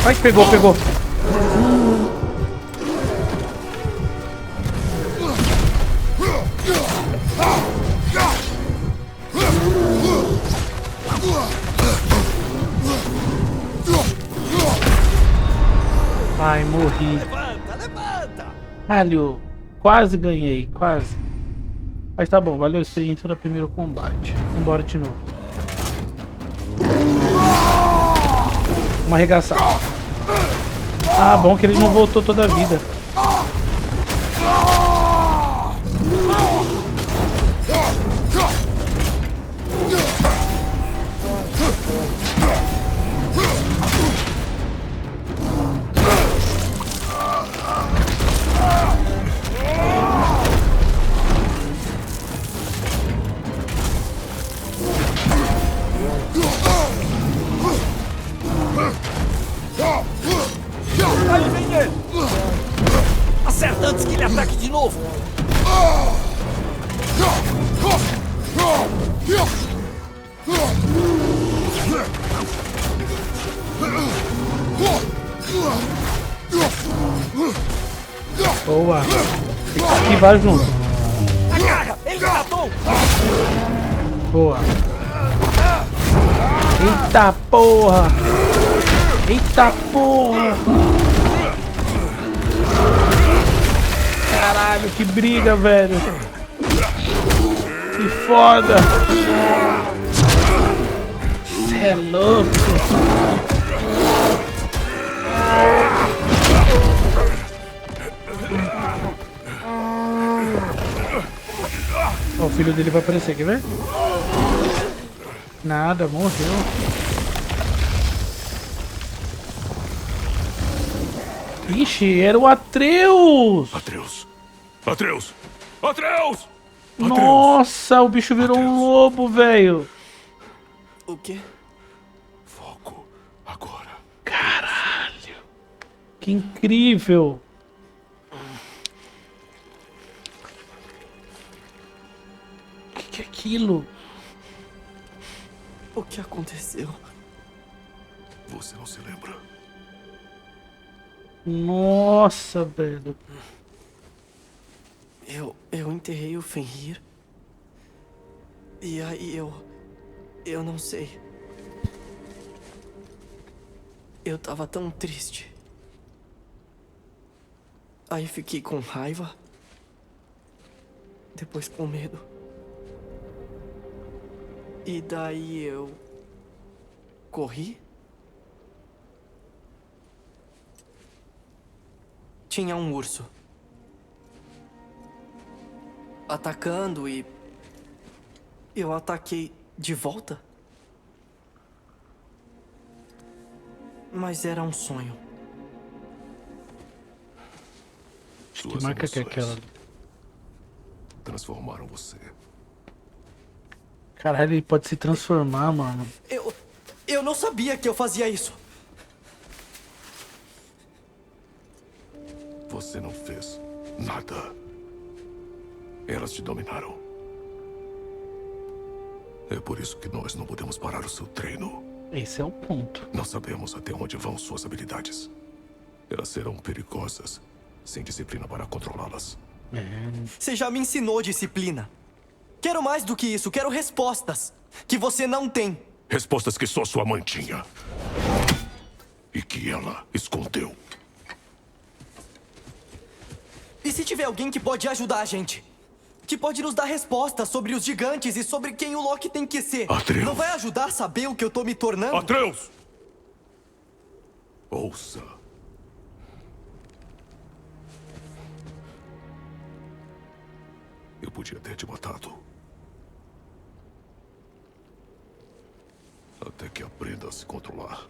Ai, pegou. Ai, morri. Levanta! Caralho, quase ganhei, quase. Mas tá bom, valeu a experiência do primeiro combate. Vambora de novo. Vamos arregaçar. Ah, bom que ele não voltou toda a vida. Aí vem ele! Acerta antes que ele ataque de novo! Boa. Tem que esquivar junto. Agarra! Ele matou! Boa. Eita porra! Eita porra! Caralho, que briga, velho! Que foda! Cê é louco! Ó, o filho dele vai aparecer, quer ver? Nada, morreu. Ixi, era o Atreus! Atreus! Nossa, o bicho virou um lobo, velho! O quê? Foco agora. Caralho! Que incrível! Que é aquilo? O que aconteceu? Você não se lembra? Nossa, velho! Eu enterrei o Fenrir. E aí eu não sei. Eu tava tão triste. Aí fiquei com raiva. Depois com medo. E daí eu corri. Tinha um urso atacando e eu ataquei de volta. Mas era um sonho. Suas Que marca que é emoções aquela? transformaram você. Caralho, ele pode se transformar, mano. Eu não sabia que eu fazia isso. Você não fez nada. Elas te dominaram. É por isso que nós não podemos parar o seu treino. Esse é o ponto. Não sabemos até onde vão suas habilidades. Elas serão perigosas, sem disciplina para controlá-las. Você já me ensinou disciplina. Quero mais do que isso, quero respostas. Que você não tem. Respostas que só sua mãe tinha. E que ela escondeu. E se tiver alguém que pode ajudar a gente? Que pode nos dar respostas sobre os gigantes e sobre quem o Loki tem que ser. Atreus. Não vai ajudar a saber o que eu tô me tornando? Atreus! Ouça. Eu podia ter te matado. Até que aprenda a se controlar.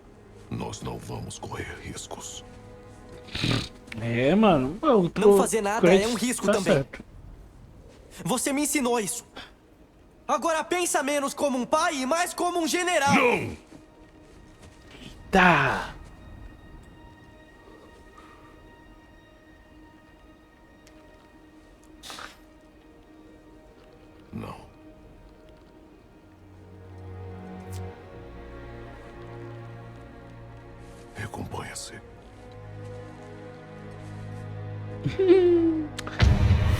Nós não vamos correr riscos. É, mano. Não fazer nada é um risco tá também. certo. Você me ensinou isso. Agora pensa menos como um pai e mais como um general. Não! Tá. Não. Recomponha-se.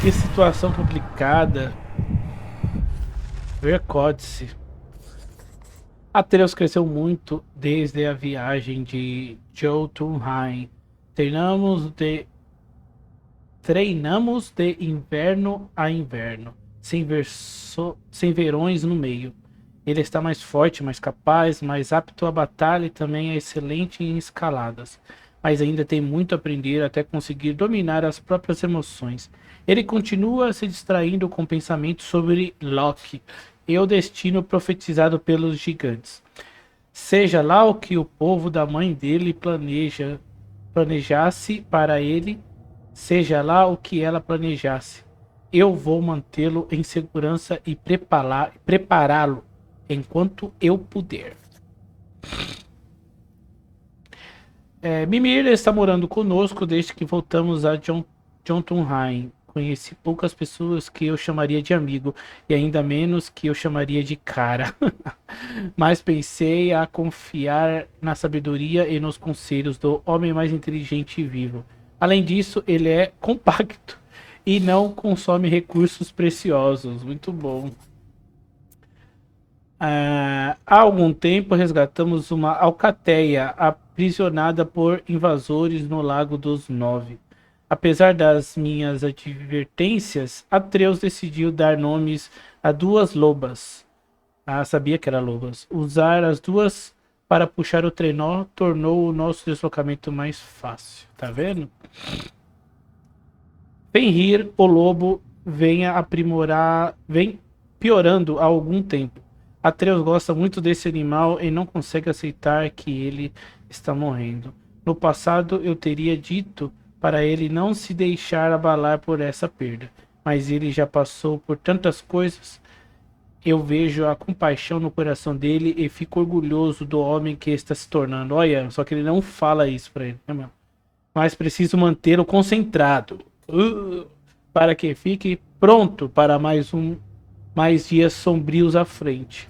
Que situação complicada. Recorde-se. Atreus cresceu muito desde a viagem de Jotunheim. Treinamos de inverno a inverno, sem verões no meio. Ele está mais forte, mais capaz, mais apto à batalha e também é excelente em escaladas. Mas ainda tem muito a aprender até conseguir dominar as próprias emoções. Ele continua se distraindo com pensamentos sobre Loki e o destino profetizado pelos gigantes. Seja lá o que o povo da mãe dele planejasse para ele, seja lá o que ela planejasse, eu vou mantê-lo em segurança e prepará-lo enquanto eu puder. Mimir está morando conosco desde que voltamos a Jotunheim. Conheci poucas pessoas que eu chamaria de amigo e ainda menos que eu chamaria de cara. Mas pensei a confiar na sabedoria e nos conselhos do homem mais inteligente e vivo. Além disso, ele é compacto e não consome recursos preciosos. Muito bom. Há algum tempo resgatamos uma alcateia aprisionada por invasores no Lago dos Nove. Apesar das minhas advertências, Atreus decidiu dar nomes a duas lobas. Sabia que era lobas. Usar as duas para puxar o trenó tornou o nosso deslocamento mais fácil. Tá vendo? Fenrir, o lobo, vem piorando há algum tempo. Atreus gosta muito desse animal e não consegue aceitar que ele está morrendo. No passado eu teria dito para ele não se deixar abalar por essa perda, mas ele já passou por tantas coisas. Eu vejo a compaixão no coração dele e fico orgulhoso do homem que está se tornando. Olha, só que ele não fala isso para ele, né, mano? Mas preciso mantê-lo concentrado para que fique pronto para mais dias sombrios à frente.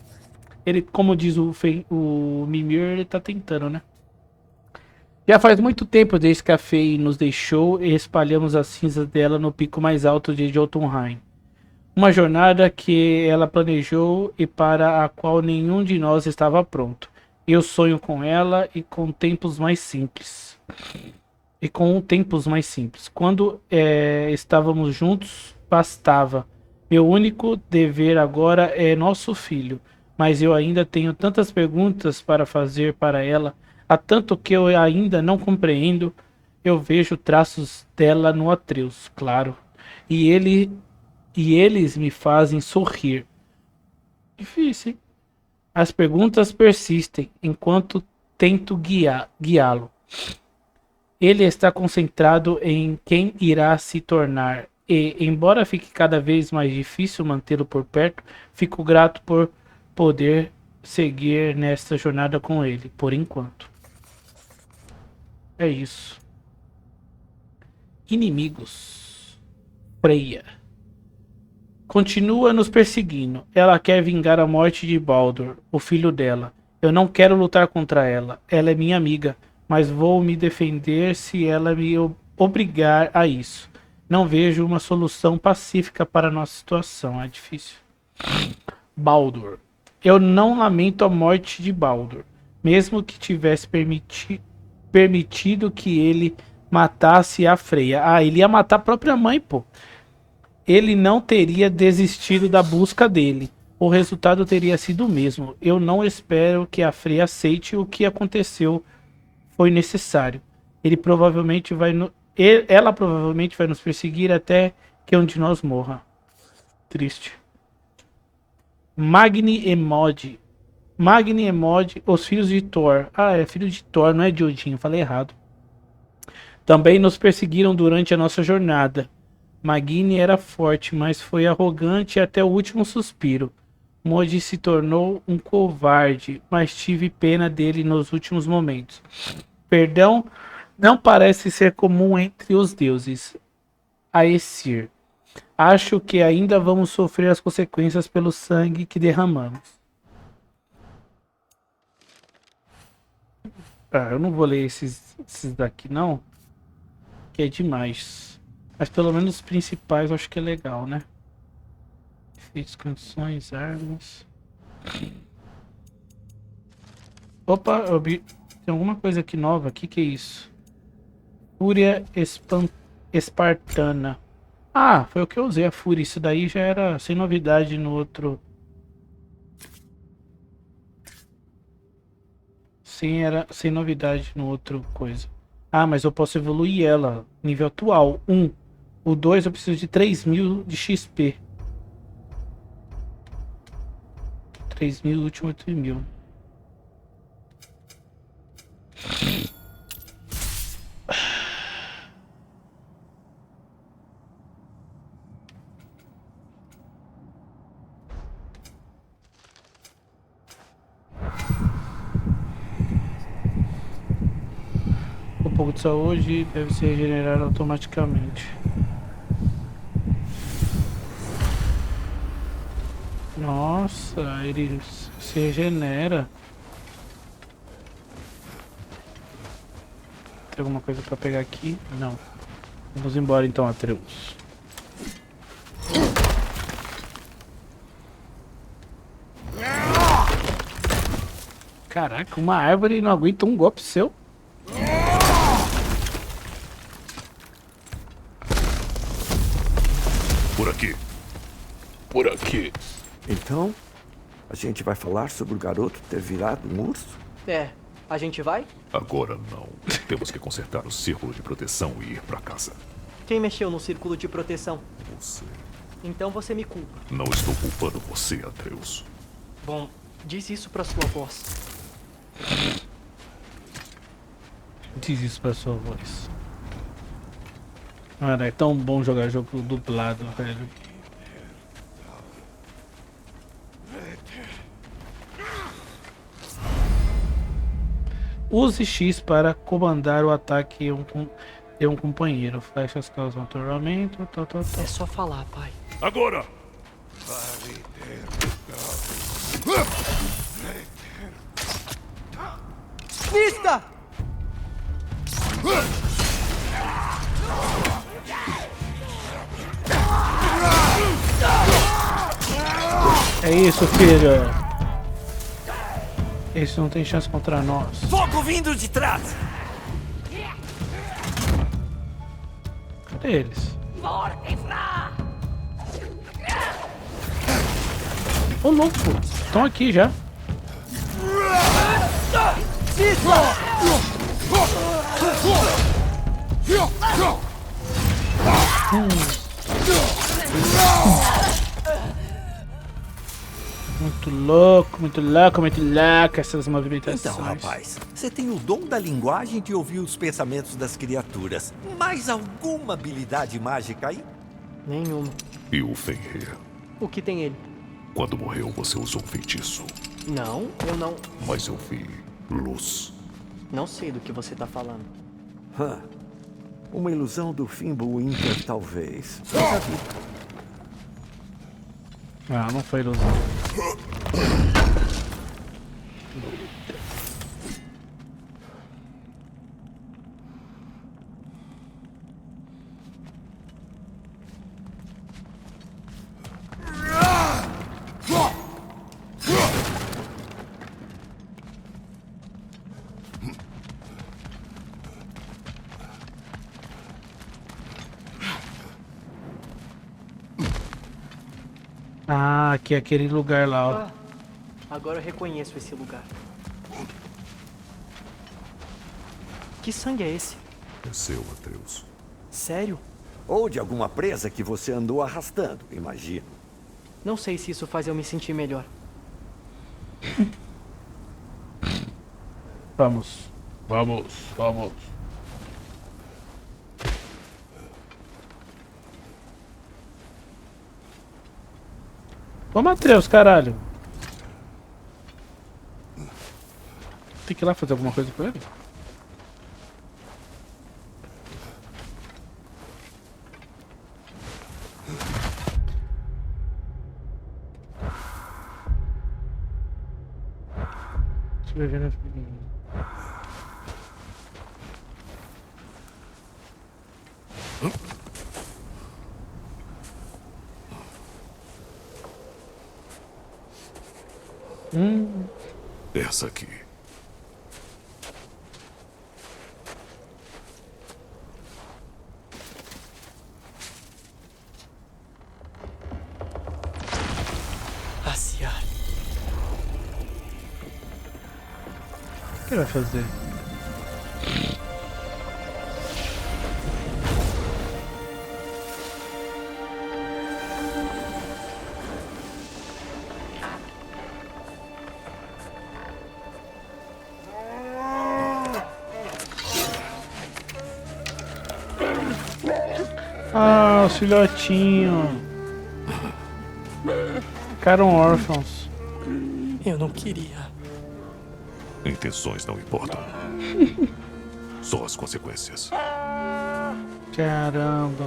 Ele, como diz o Mimir, ele tá tentando, né? Já faz muito tempo desde que a Fei nos deixou e espalhamos as cinzas dela no pico mais alto de Jotunheim. Uma jornada que ela planejou e para a qual nenhum de nós estava pronto. Eu sonho com ela e com tempos mais simples. Quando estávamos juntos, bastava. Meu único dever agora é nosso filho. Mas eu ainda tenho tantas perguntas para fazer para ela. Há tanto que eu ainda não compreendo. Eu vejo traços dela no Atreus, claro. E eles me fazem sorrir. Difícil, hein? As perguntas persistem enquanto tento guiá-lo. Ele está concentrado em quem irá se tornar. E, embora fique cada vez mais difícil mantê-lo por perto, fico grato por poder seguir nesta jornada com ele, por enquanto. É isso. inimigos. Freya continua nos perseguindo. Ela quer vingar a morte de Baldur, o filho dela. Eu não quero lutar contra ela. Ela é minha amiga, mas vou me defender se ela me obrigar a isso. Não vejo uma solução pacífica para a nossa situação. É difícil. Baldur. Eu não lamento a morte de Baldur, mesmo que tivesse permitido que ele matasse a Freya. Ah, ele ia matar a própria mãe, pô. Ele não teria desistido da busca dele. O resultado teria sido o mesmo. Eu não espero que a Freya aceite o que aconteceu. Foi necessário. Ela provavelmente vai nos perseguir até que um de nós morra. Triste. Magni e Mod. Magni e Mod, os filhos de Thor. Ah, é filho de Thor, não é de Odin, falei errado. Também nos perseguiram durante a nossa jornada. Magni era forte, mas foi arrogante até o último suspiro. Mod se tornou um covarde, mas tive pena dele nos últimos momentos. Perdão não parece ser comum entre os deuses. Aesir. Acho que ainda vamos sofrer as consequências pelo sangue que derramamos. Ah, eu não vou ler esses daqui não, que é demais. Mas pelo menos os principais eu acho que é legal, né? Efeitos, condições, armas. Opa, eu vi... tem alguma coisa aqui nova aqui, que é isso? Fúria Espartana. Ah, foi o que eu usei, a Fúria. Isso daí já era sem novidade no outro... Sem novidade no outro coisa. Ah, mas eu posso evoluir ela. Nível atual, 1. O 2 eu preciso de 3.000 de XP. 3.000, o último 8.000. Um pouco de saúde deve se regenerar automaticamente. Nossa, ele se regenera. Tem alguma coisa pra pegar aqui? Não. Vamos embora então, Atreus. Caraca, uma árvore não aguenta um golpe seu. Por aqui. Por aqui. Então, a gente vai falar sobre o garoto ter virado um urso? É, a gente vai? Agora não. Temos que consertar o círculo de proteção e ir pra casa. Quem mexeu no círculo de proteção? Você. Então você me culpa. Não estou culpando você, Atreus. Bom, diz isso pra sua voz. Diz isso pra sua voz. Cara, é tão bom jogar jogo dublado, velho. Use X para comandar o ataque de um companheiro. Flechas causam atordoamento. É só falar, pai. Agora! Vista! É isso, filho. Esse não tem chance contra nós. Fogo vindo de trás! Cadê eles? Ô, louco. Estão aqui já. Muito louco, muito louco, muito louco essas movimentações. Então, rapaz, você tem o dom da linguagem de ouvir os pensamentos das criaturas. Mais alguma habilidade mágica aí? Nenhuma. E o Fenrir? O que tem ele? Quando morreu, você usou um feitiço. Não, eu não... Mas eu vi luz. Não sei do que você tá falando. Uma ilusão do Fimbul Inter, talvez. Mas a vida Ah, não foi ilusão. Ah, aqui é aquele lugar lá, ó. Ah, agora eu reconheço esse lugar. Que sangue é esse? É seu, Atreus. Sério? Ou de alguma presa que você andou arrastando, imagino. Não sei se isso faz eu me sentir melhor. Vamos. Vamos, vamos. Vamos, Atreus, caralho. Tem que ir lá fazer alguma coisa com ele? Deixa eu ver na filhinha. Essa aqui. Passear. O que ele vai fazer? Ah, os filhotinhos. Ficaram órfãos. Eu não queria. Intenções não importam. Só as consequências. Caramba.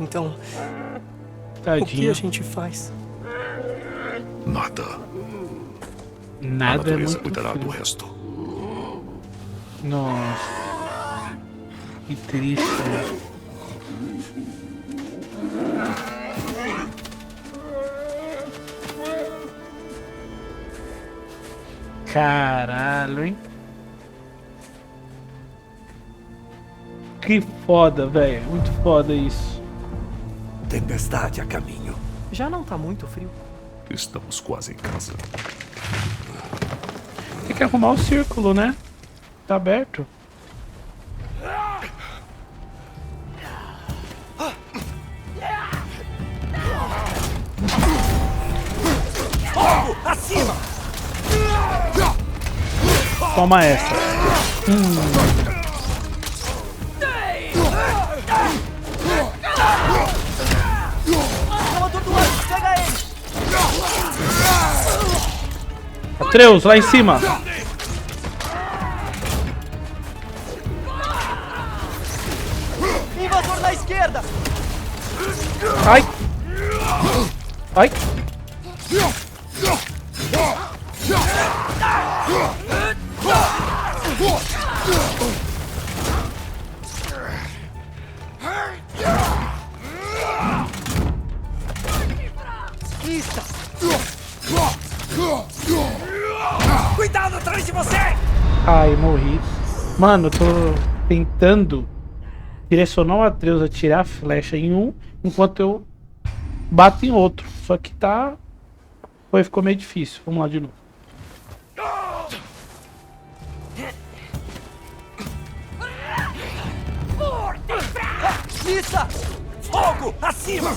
Então, o que Tadinho. a gente faz? Nada. A Nada é natureza muito cuidará do frio. resto. Nossa. Que triste. Caralho, hein? Que foda, velho. Muito foda isso. Tempestade a caminho. Já não tá muito frio. Estamos quase em casa. Tem que arrumar o círculo, né? Tá aberto. Acima! Toma essa. Pega ele! Atreus, lá em cima. Invasor na esquerda! Ai. Ai. Isca! Cuidado atrás de você! Ai, morri. Mano, eu tô tentando direcionar o Atreus a tirar a flecha em um, enquanto eu bato em outro. Só que tá... ficou meio difícil. Vamos lá de novo. Lissa! Fogo! Acima!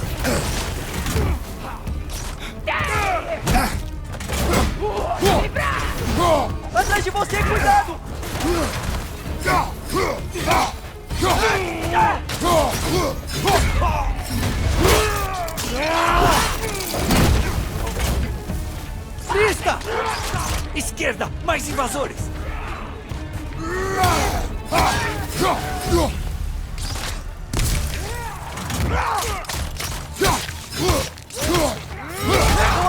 Atrás de você, cuidado! Lista! Esquerda! Mais invasores!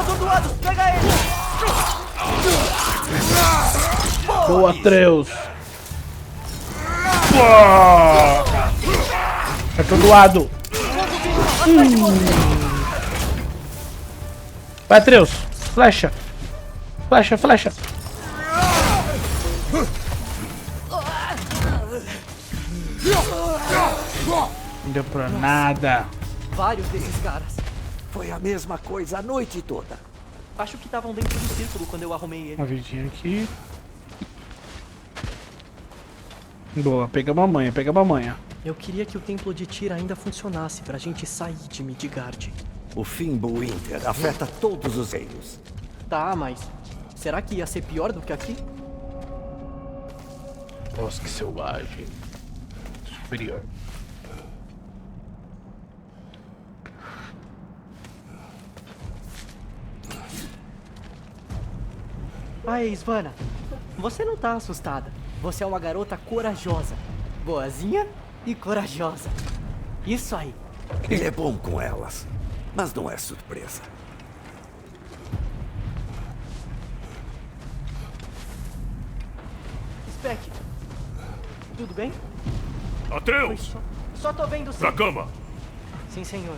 Atordoados, pega ele! Boa, Atreus. Pô! Atordoado. Vai, Atreus. Flecha. Flecha, flecha. Não deu pra nada. Vários desses caras. Foi a mesma coisa a noite toda. Acho que estavam dentro do círculo quando eu arrumei ele. Uma vidinha aqui. Boa, pegamos a manha, pegamos a manha. Eu queria que o templo de Tyr ainda funcionasse pra gente sair de Midgard. O Fimbulwinter afeta todos os reinos. Tá, mas será que ia ser pior do que aqui? Nossa, que selvagem. Superior. Aí, Svanna, você não tá assustada. Você é uma garota corajosa. Boazinha e corajosa. Isso aí. Ele é bom com elas, mas não é surpresa. Spec, tudo bem? Atreus! Só tô vendo sim. Pra cama! Sim, senhor.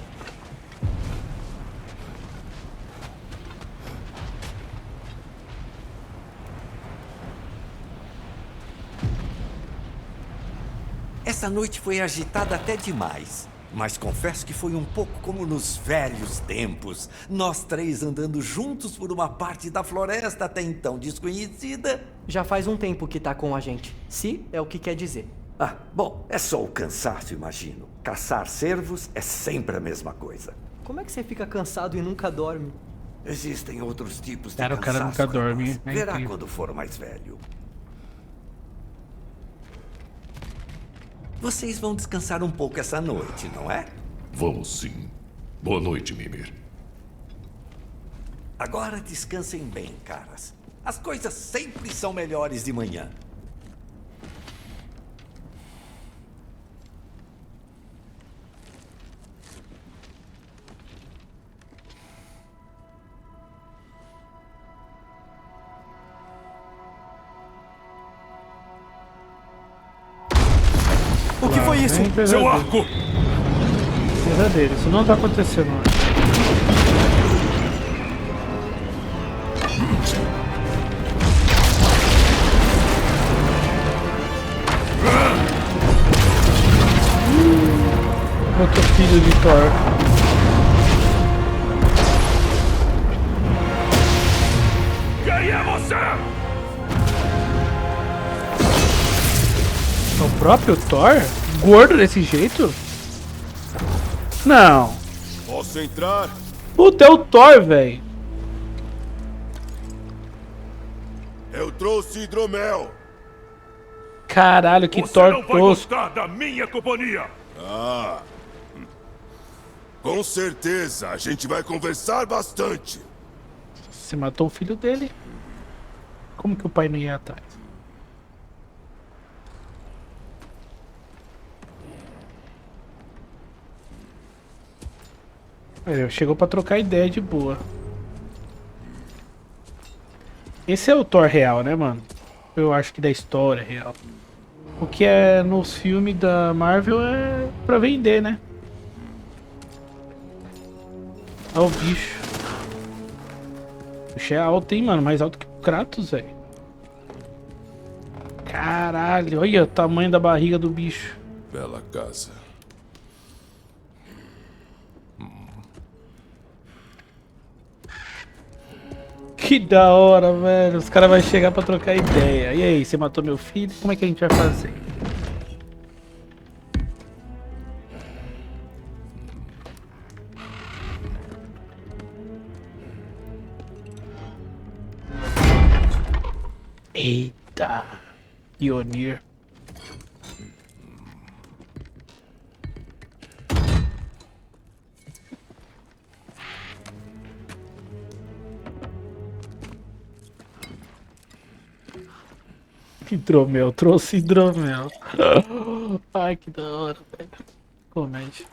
Essa noite foi agitada até demais. Mas confesso que foi um pouco como nos velhos tempos. Nós três andando juntos por uma parte da floresta até então desconhecida. Já faz um tempo que tá com a gente. Se é o que quer dizer. Ah, bom, é só o cansaço, imagino. Caçar cervos é sempre a mesma coisa. Como é que você fica cansado e nunca dorme? Existem outros tipos de Cara, o cara cansaço, nunca dorme, rapaz. é Verá incrível. quando for mais velho. Vocês vão descansar um pouco essa noite, não é? Vamos sim. Boa noite, Mimir. Agora descansem bem, caras. As coisas sempre são melhores de manhã. O que foi isso? Vem, Seu pesadelo. arco! Pesadelo, isso não tá acontecendo hoje. Outro filho de Thor. Quem é você? O próprio Thor? Gordo desse jeito? Não. Posso entrar? Puta, é o Thor, velho. Eu trouxe hidromel. Caralho, que Você Thor não vai tosco. gostar da minha companhia. Ah. Com certeza, a gente vai conversar bastante. Você matou o filho dele. Como que o pai não ia atrás? Ele chegou pra trocar ideia de boa. Esse é o Thor real, né, mano? Eu acho que da história real. O que é nos filmes da Marvel é pra vender, né? Olha o bicho. O bicho é alto, hein, mano? Mais alto que o Kratos, velho. Caralho, olha o tamanho da barriga do bicho. Bela casa. Que da hora, velho. Os caras vão chegar pra trocar ideia. E aí, você matou meu filho? Como é que a gente vai fazer? Eita. Ionir. Hidromel, trouxe hidromel. Ai, que da hora, velho. Comédia.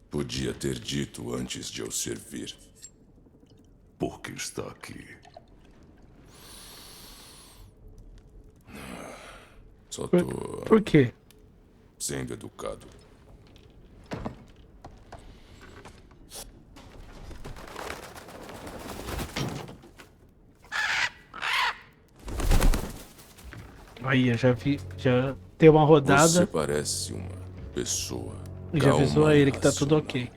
Podia ter dito antes de eu servir. Por que está aqui? Só tô Por quê? sendo educado. Aí, eu já vi, já deu uma rodada Você parece uma pessoa e já avisou calma a e ele que tá tudo racional. ok.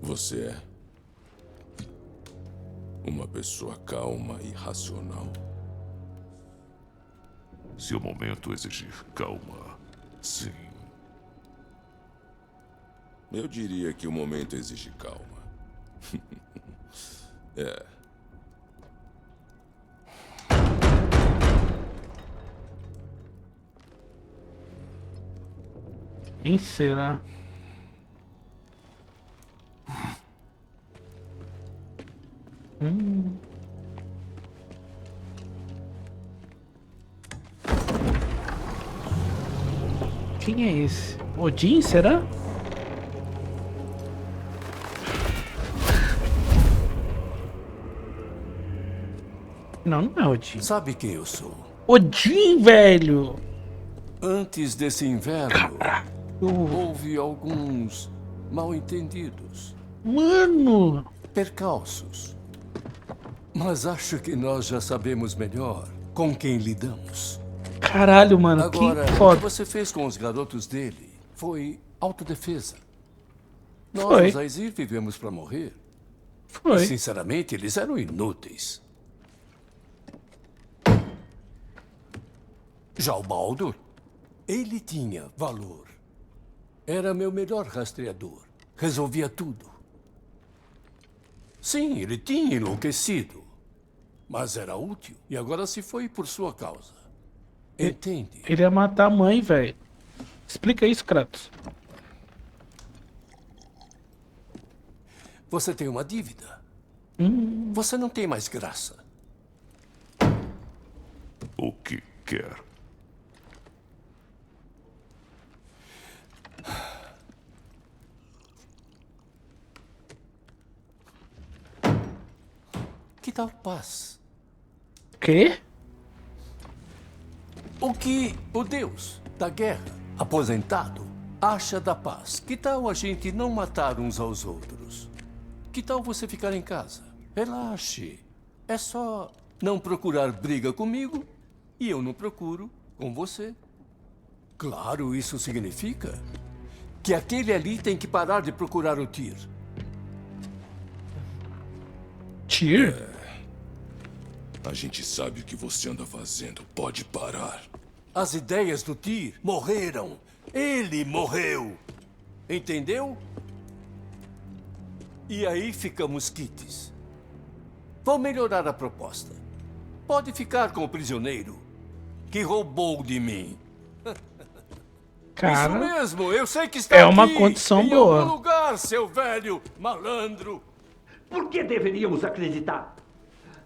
Você é uma pessoa calma e racional. Se o momento exigir calma, sim. Eu diria que o momento exige calma. É. Quem será? Quem é esse? Odin, será? Não, não é Odin. Sabe quem eu sou? Odin, velho! Antes desse inverno, houve alguns mal-entendidos, Mano! percalços. Mas acho que nós já sabemos melhor com quem lidamos. Caralho, mano, Agora, que o que foda. você fez com os garotos dele foi autodefesa. Nós, Foi. os Aesir, vivemos pra morrer. E, Foi. sinceramente, eles eram inúteis. Já o Baldur, ele tinha valor. Era meu melhor rastreador. Resolvia tudo. Sim, ele tinha enlouquecido. Mas era útil e agora se foi por sua causa. Entende? Ele ia matar a mãe, velho. Explica isso, Kratos. Você tem uma dívida. Você não tem mais graça. O que quer? Que tal paz? Quê? O que o deus da guerra, aposentado, acha da paz? Que tal a gente não matar uns aos outros? Que tal você ficar em casa? Relaxe. É só não procurar briga comigo e eu não procuro com você. Claro, isso significa que aquele ali tem que parar de procurar o Tyr. Tyr? A gente sabe o que você anda fazendo. Pode parar. As ideias do Tyr morreram. Ele morreu. Entendeu? E aí ficamos quites. Vou melhorar a proposta. Pode ficar com o prisioneiro que roubou de mim. Cara, Isso mesmo, eu sei que está é uma aqui, condição em boa. algum lugar, seu velho malandro. Por que deveríamos acreditar?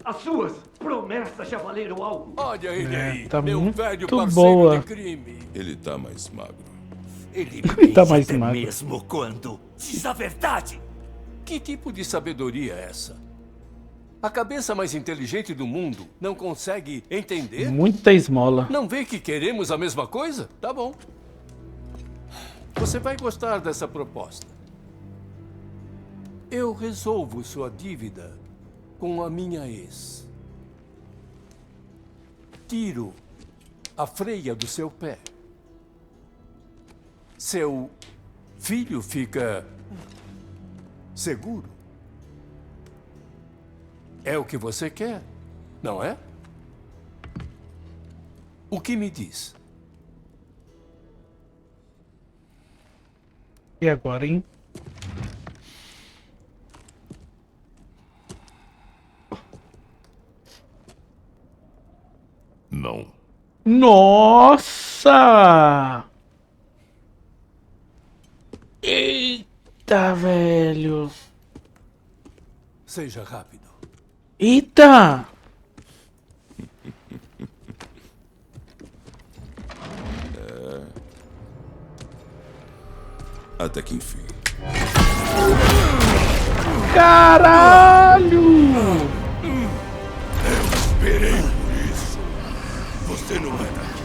As suas promessas já valeram algo. Olha ele aí, tá meu muito velho parceiro boa. de crime. Ele tá mais magro. Ele Tá mente mais até magro. mesmo quando diz a verdade. Que tipo de sabedoria é essa? A cabeça mais inteligente do mundo não consegue entender? Muita esmola. Não vê que queremos a mesma coisa? Tá bom. Você vai gostar dessa proposta. Eu resolvo sua dívida com a minha ex. Tiro a freia do seu pé. Seu filho fica seguro. É o que você quer, não é? O que me diz? E agora, hein? Nossa! Eita, velho. Seja rápido. Eita! Até que enfim. Caralho! Esperei por isso. Você não é daqui.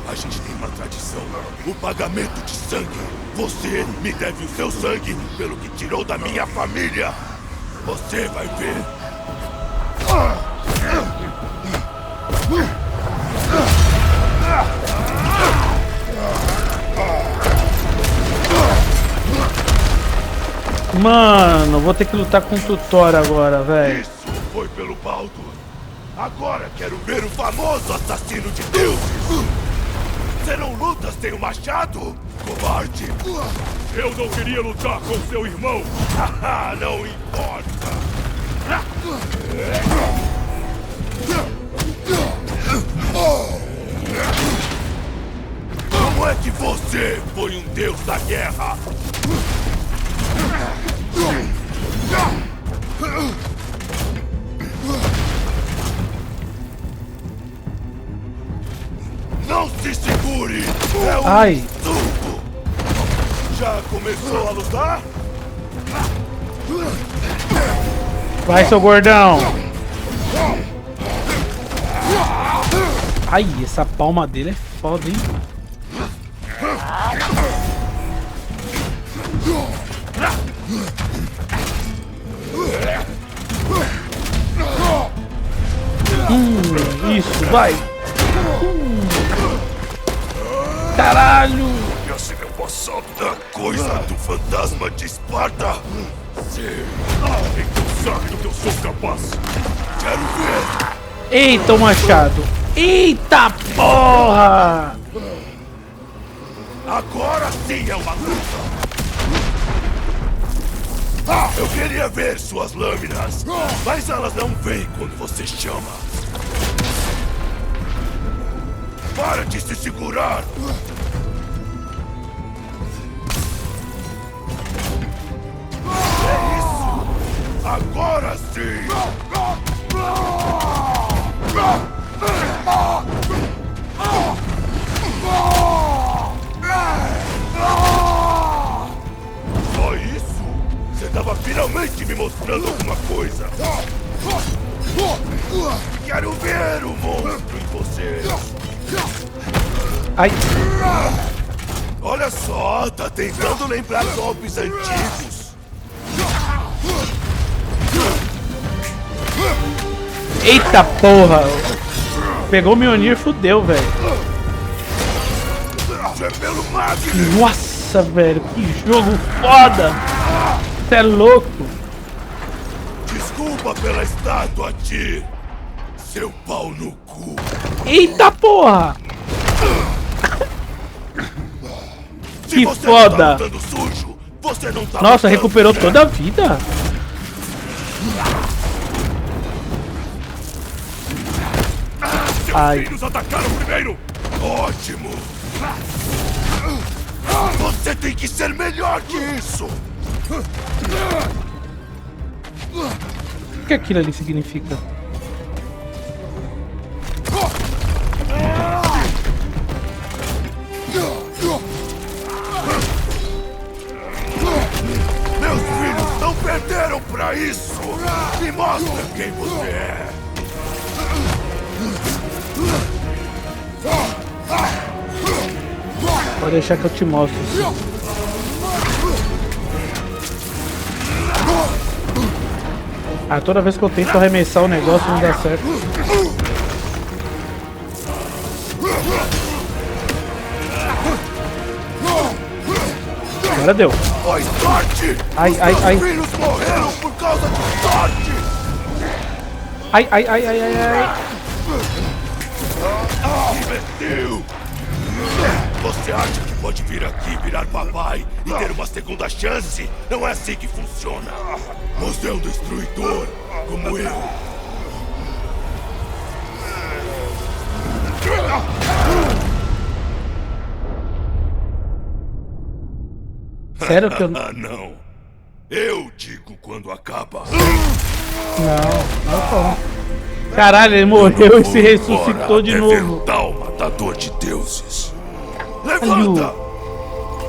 A gente tem uma tradição. O pagamento de sangue. Você me deve o seu sangue pelo que tirou da minha família. Você vai ver. Mano, vou ter que lutar com o Tutor agora, velho. Isso foi pelo Baldur. Agora quero ver o famoso assassino de deuses. Você não luta sem o machado, covarde? Eu não queria lutar com seu irmão. Haha, não importa. Como é que você foi um deus da guerra? Não se segure! É um Ai. insulto! Já começou a lutar? Vai, seu gordão. Ai, essa palma dele é foda, hein? Isso, vai. Caralho. Já se viu passado da coisa do fantasma de Esparta? Sim. Então sabe do que eu sou capaz. Quero ver. Eita, o machado. Eita porra. Agora sim é uma luta. Eu queria ver suas lâminas, mas elas não vêm quando você chama. Para de se segurar. É isso. Agora sim. Só isso? Você estava finalmente me mostrando alguma coisa. Quero ver o monstro em você. Ai. Olha só, tá tentando lembrar golpes antigos. Eita porra. Pegou o Mjolnir, fudeu, velho. É pelo Magno. Nossa, velho, que jogo foda. Você é louco. Desculpa pela estátua, Tyr. Seu pau no cu. Eita porra. Se Que você foda. Não tá lutando sujo, você não tá Nossa, lutando, recuperou né? toda a vida. Seus Ai. filhos atacaram primeiro. Ótimo. Você tem que ser melhor que isso. O que aquilo ali significa? Meus filhos não perderam pra isso. Me mostra quem você é. Pode deixar que eu te mostro. Ah, toda vez que eu tento arremessar o negócio não dá certo. Agora deu. Foi sorte! Ai, ai, ai. Os meus filhos morreram por causa de sorte! Ai, ai, ai, ai, ai, ai. Inverteu! Você acha que pode vir aqui, virar papai e ter uma segunda chance? Não é assim que funciona. Você é um destruidor, como eu. Sério que eu... Ah, não. Eu digo quando acaba. Não como. Caralho, ele morreu e se ressuscitou de novo. Tal matador de deuses. Caralho. Levanta!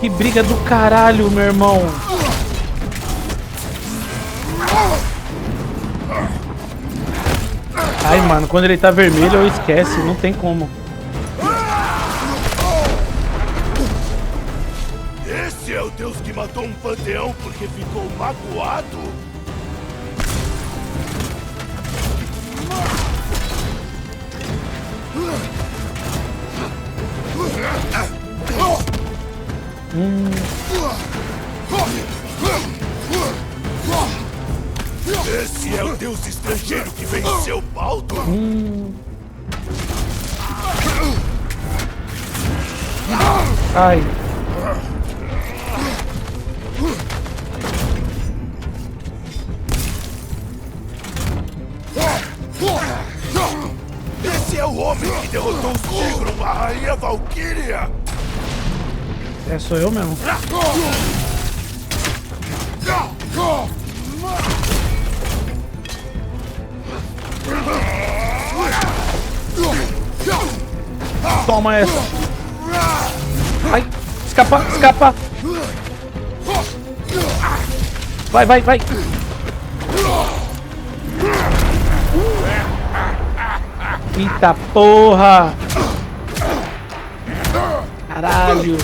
Que briga do caralho, meu irmão. Ai, mano, quando ele tá vermelho eu esquece, não tem como. Esse é o deus que matou um panteão porque ficou magoado? Esse é o deus estrangeiro que venceu Baldur? Ai. Esse é o homem que derrotou o Sigrun, a rainha Valkyria! É, sou eu mesmo. Toma essa. Ai, escapa, escapa. Vai, vai, vai. Eita porra. Caralho.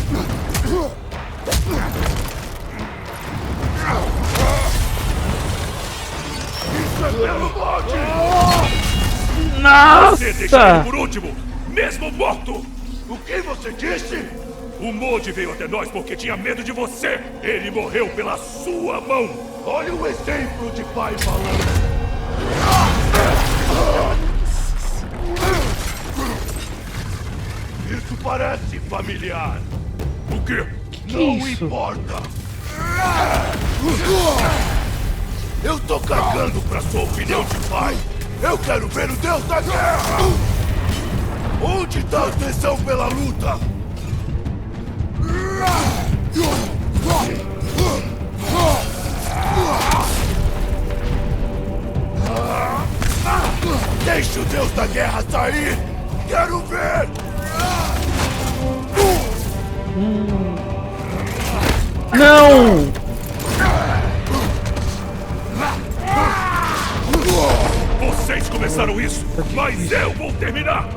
Você deixa ele Nossa! por último, mesmo morto! O que você disse? O Modi veio até nós porque tinha medo de você! Ele morreu pela sua mão! Olha o exemplo de pai falando! Isso parece familiar! O quê? Não isso? importa! Eu tô cagando pra sua opinião de pai! Eu quero ver o Deus da Guerra! Onde tá a tensão pela luta? Deixa o Deus da Guerra sair! Quero ver! Não! Vocês começaram isso, mas eu vou terminar!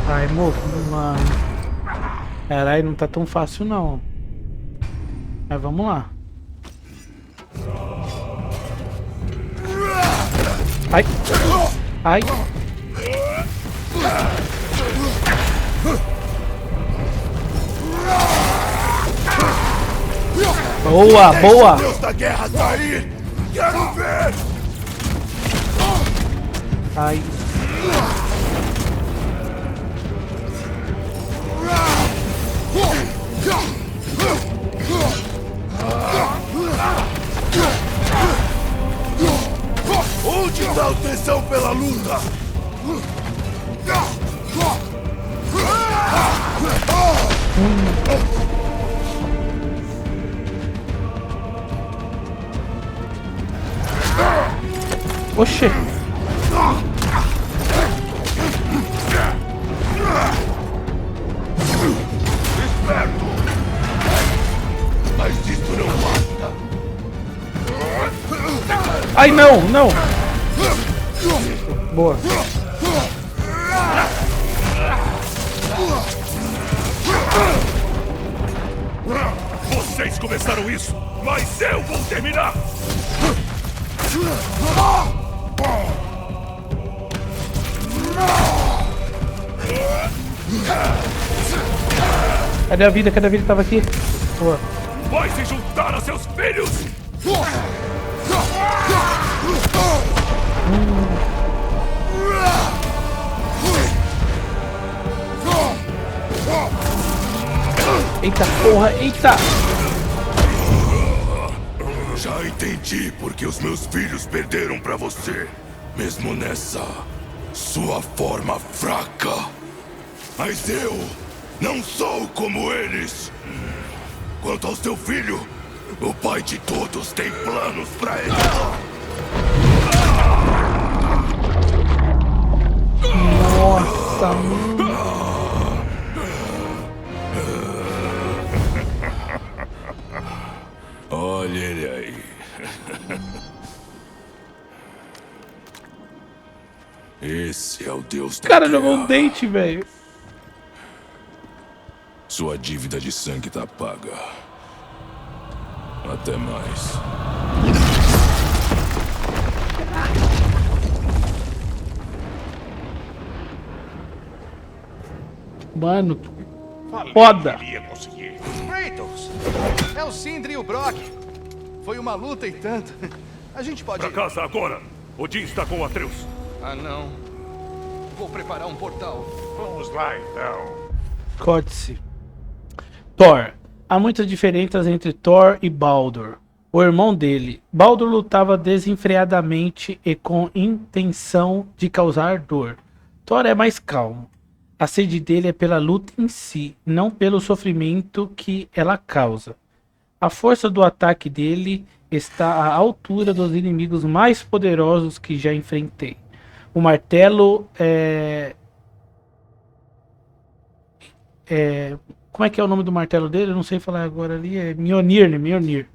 Ai, morro, mano. Caralho, não tá tão fácil não. Mas vamos lá. Ai. Ai. Boa, boa. Deus da Guerra sair! Quero ver! Ai. Onde tá a tensão pela luta? Oxê. Esperto! Mas isso não basta! Ai, não, não. Boa. Vocês começaram isso, mas eu vou terminar! Cadê a vida? Cadê a vida? Tava aqui. Boa. Vai se juntar a seus filhos! Eita porra, eita! Já entendi porque os meus filhos perderam pra você. Mesmo nessa sua forma fraca. Mas eu não sou como eles. Quanto ao seu filho, o pai de todos tem planos pra ele. Nossa, mano. Olha ele aí. Esse é o Deus da O cara guerra. jogou um dente, velho. Sua dívida de sangue tá paga. Até mais. Mano, Falei foda. que ele ia conseguir. Kratos! É o Sindri e o Brock. Foi uma luta e tanto. A gente pode... Pra casa agora. Odin está com o Atreus. Ah, não. Vou preparar um portal. Vamos lá, então. Códice. Thor. Há muitas diferenças entre Thor e Baldur, o irmão dele. Baldur lutava desenfreadamente e com intenção de causar dor. Thor é mais calmo. A sede dele é pela luta em si, não pelo sofrimento que ela causa. A força do ataque dele está à altura dos inimigos mais poderosos que já enfrentei. O martelo como é que é o nome do martelo dele? Eu não sei falar agora ali. É Mjolnir, né? Mjolnir.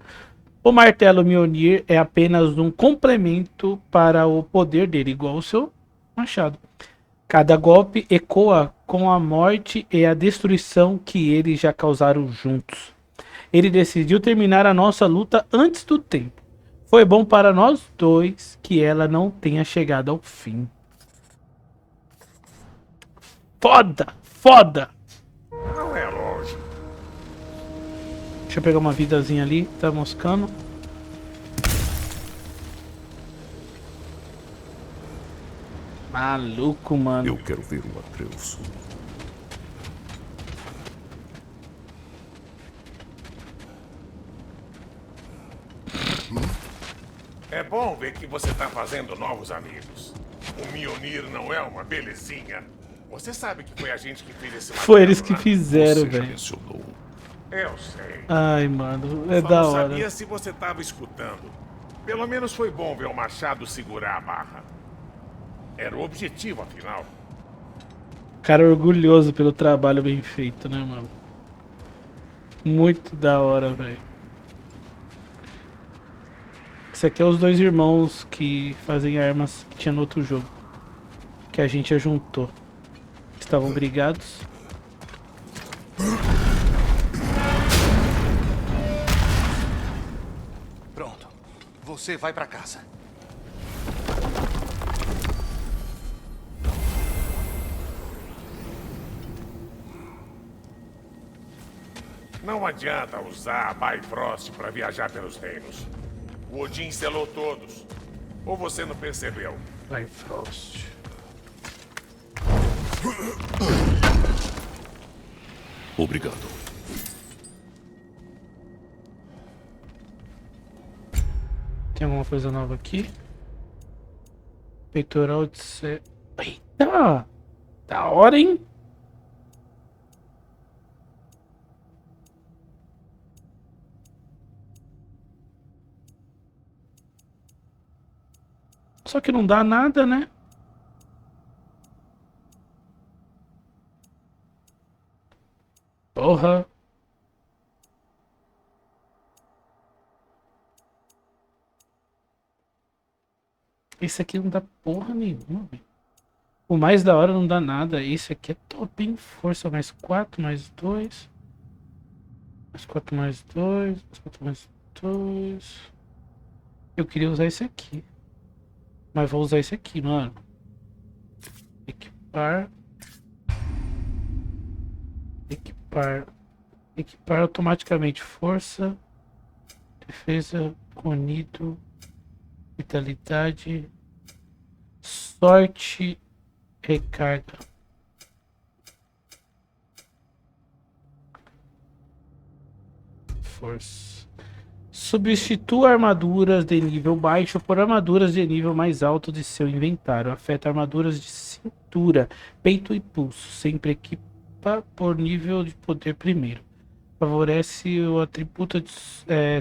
O martelo Mjolnir é apenas um complemento para o poder dele, igual o seu machado. Cada golpe ecoa com a morte e a destruição que eles já causaram juntos. Ele decidiu terminar a nossa luta antes do tempo. Foi bom para nós dois que ela não tenha chegado ao fim. Foda! Foda! Não é longe. Deixa eu pegar uma vidazinha ali, tá moscando. Maluco, mano. Eu quero ver o Atreus. É bom ver que você tá fazendo novos amigos. O Mjolnir não é uma belezinha. Você sabe que foi a gente que fez esse Foi eles que né? fizeram, Você já velho. mencionou. Eu sei. Ai, mano, é Só da não hora. sabia se você tava escutando. Pelo menos foi bom ver o Machado segurar a barra. Era o objetivo, afinal. Cara orgulhoso pelo trabalho bem feito, né, mano? Muito da hora, velho. Esse aqui é os dois irmãos que fazem armas que tinha no outro jogo. Que a gente ajuntou. Estavam brigados. Pronto. Você vai pra casa. Não adianta usar a Bifrost para viajar pelos reinos. O Odin selou todos. Ou você não percebeu? Bifrost. Obrigado. Tem alguma coisa nova aqui? Peitoral de ser. Eita! Da hora, hein? Só que não dá nada, né? Porra. Esse aqui não dá porra nenhuma, velho. O mais da hora não dá nada. Esse aqui é top, hein? Força mais 4, mais 2. Mais 4, mais 2. Mais 4, mais 2. Eu queria usar esse aqui. Mas vou usar esse aqui, mano. Equipar. Equipar. Equipar automaticamente. Força. Defesa. Conido. Vitalidade. Sorte. Recarga. Força. Substitua armaduras de nível baixo por armaduras de nível mais alto de seu inventário. Afeta armaduras de cintura, peito e pulso. Sempre equipa por nível de poder primeiro. Favorece o atributo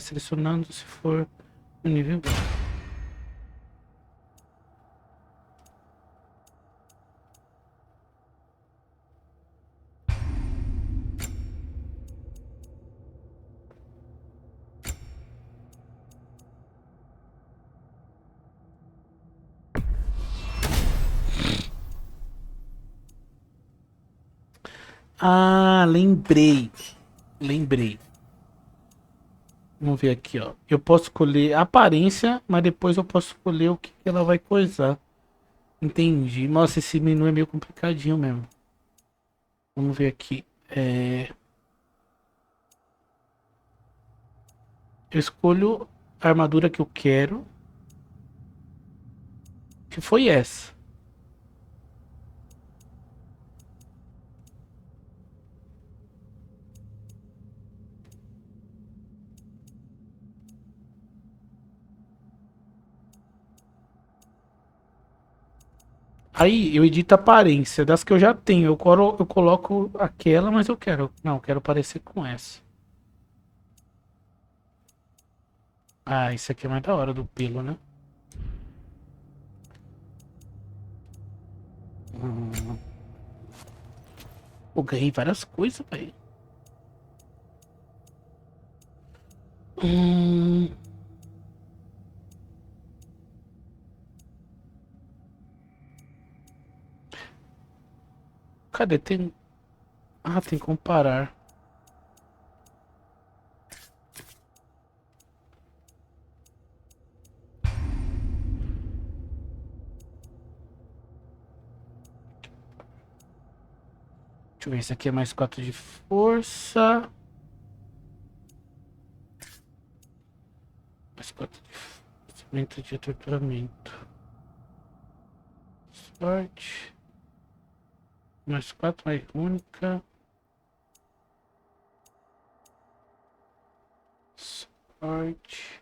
selecionando se for no nível baixo. Ah, lembrei. Vamos ver aqui, ó. Eu posso escolher a aparência, mas depois eu posso escolher o que ela vai coisar. Entendi. Nossa, esse menu é meio complicadinho mesmo. Vamos ver aqui. Eu escolho a armadura que eu quero. Que foi essa. Aí eu edito a aparência das que eu já tenho. Eu coloco aquela, mas eu quero. Não, eu quero parecer com essa. Ah, isso aqui é mais da hora do pelo, né? Eu ganhei várias coisas, velho. Cadê? Tem. Ah, tem que comparar. Deixa eu ver, esse aqui é mais 4 de força. Mais 4 de instrumento de torturamento. Sorte. Mais 4, mais única. Sorte.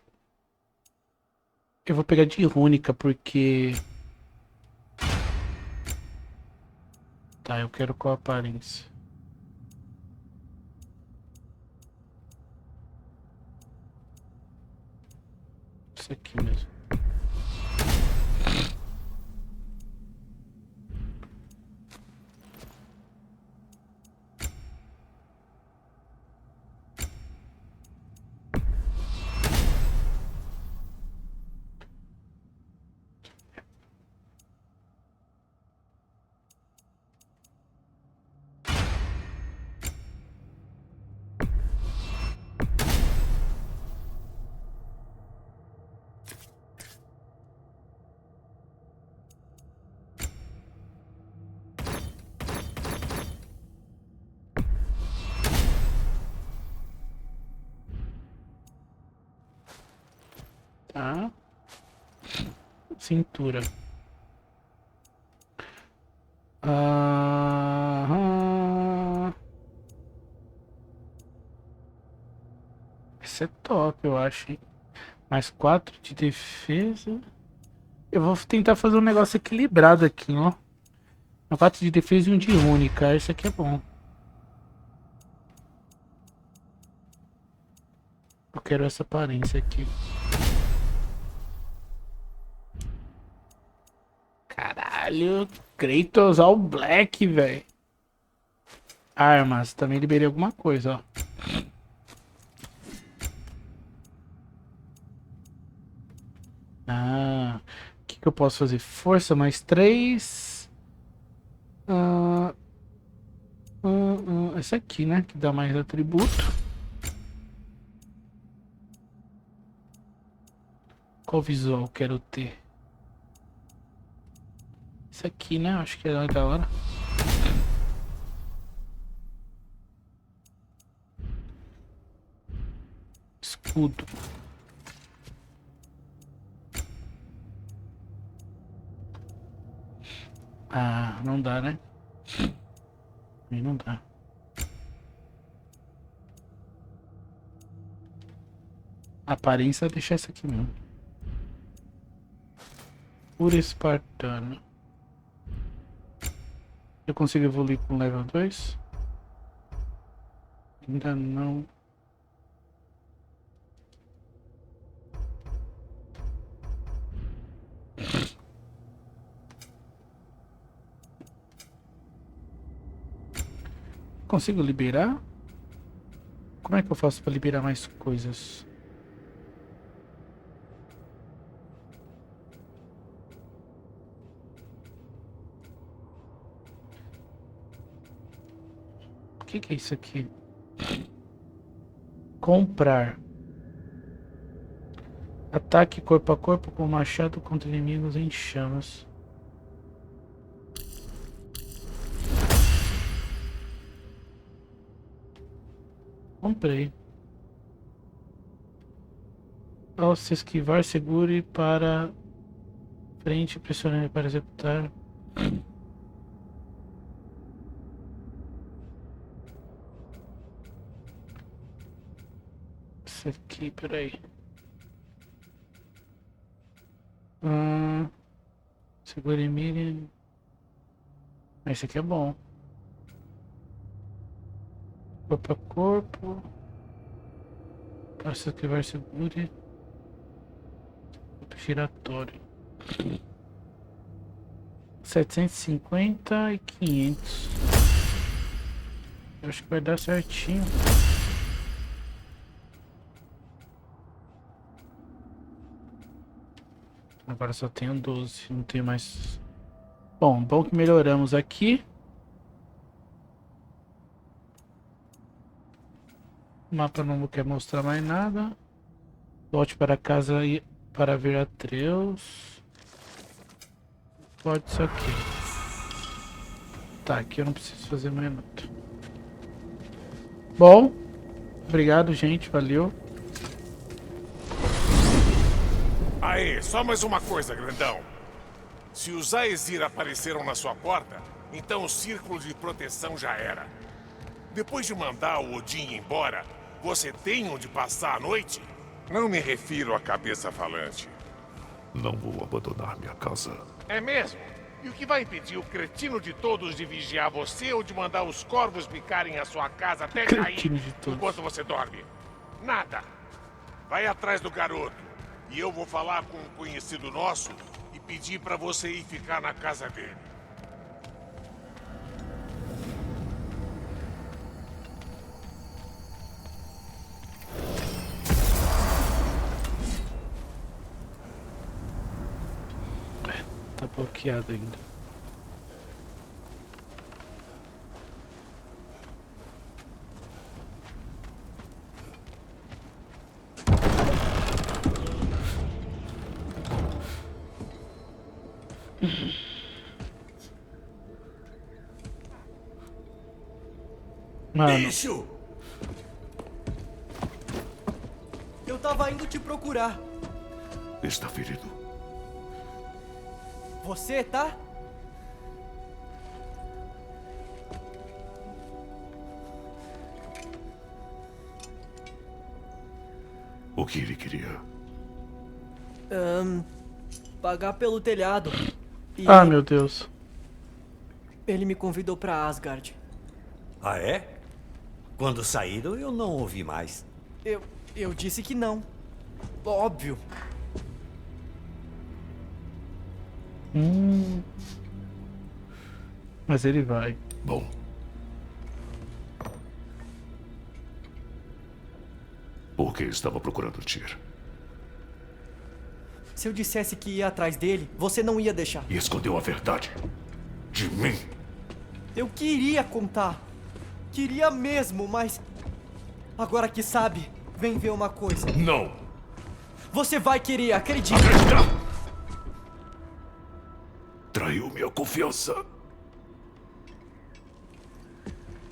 Eu vou pegar de rúnica porque... Tá, eu quero qual aparência? Isso aqui mesmo. Tá. Cintura. Esse é top, eu acho, hein? Mais 4 de defesa. Eu vou tentar fazer um negócio equilibrado aqui, ó. 4 de defesa e 1 de única. Esse aqui é bom. Eu quero essa aparência aqui. Caralho, Kratos All Black, velho. Armas, também liberei alguma coisa, ó. Ah, o que eu posso fazer? Força mais 3. Essa aqui, né? Que dá mais atributo. Qual visual quero ter? Isso aqui, né? Acho que é da hora. Escudo. Ah, não dá, né? Aí não dá. A aparência é deixar isso aqui mesmo. Pura espartano. Eu consigo evoluir com level 2? Ainda não. Consigo liberar? Como é que eu faço para liberar mais coisas? O que é isso aqui? Comprar. Ataque corpo a corpo com machado contra inimigos em chamas. Comprei. Ao se esquivar, segure para frente, pressione para executar. Isso aqui, peraí. Segure e mire. Esse aqui é bom. Corpo a corpo. Para se esquivar, segure. Giratório. 750 e 500. Eu acho que vai dar certinho. Agora só tenho 12, não tenho mais. Bom que melhoramos aqui. O mapa não quer mostrar mais nada. Volte para casa e para ver Atreus. Pode isso aqui. Tá, aqui eu não preciso fazer mais nada. Bom, obrigado, gente, valeu. Aê, só mais uma coisa, grandão. Se os Aesir apareceram na sua porta, então o círculo de proteção já era. Depois de mandar o Odin embora, você tem onde passar a noite? Não me refiro à cabeça falante. Não vou abandonar minha casa. É mesmo? E o que vai impedir o cretino de todos de vigiar você ou de mandar os corvos picarem a sua casa até cair enquanto você dorme? Nada. Vai atrás do garoto. E eu vou falar com um conhecido nosso e pedir pra você ir ficar na casa dele. Tá bloqueado ainda. Mano. Bicho! Eu tava indo te procurar. Está ferido. Você tá? O que ele queria? Pagar pelo telhado. E ah, meu Deus. ele me convidou pra Asgard. Ah, é? Quando saíram, eu não ouvi mais. Eu disse que não. Óbvio. Mas ele vai. Bom. Por que estava procurando Tyr? Se eu dissesse que ia atrás dele, você não ia deixar. E escondeu a verdade de mim. Eu queria contar. Queria mesmo, mas... agora que sabe, vem ver uma coisa. Não! Você vai querer, acredite! Acreditar! Traiu minha confiança.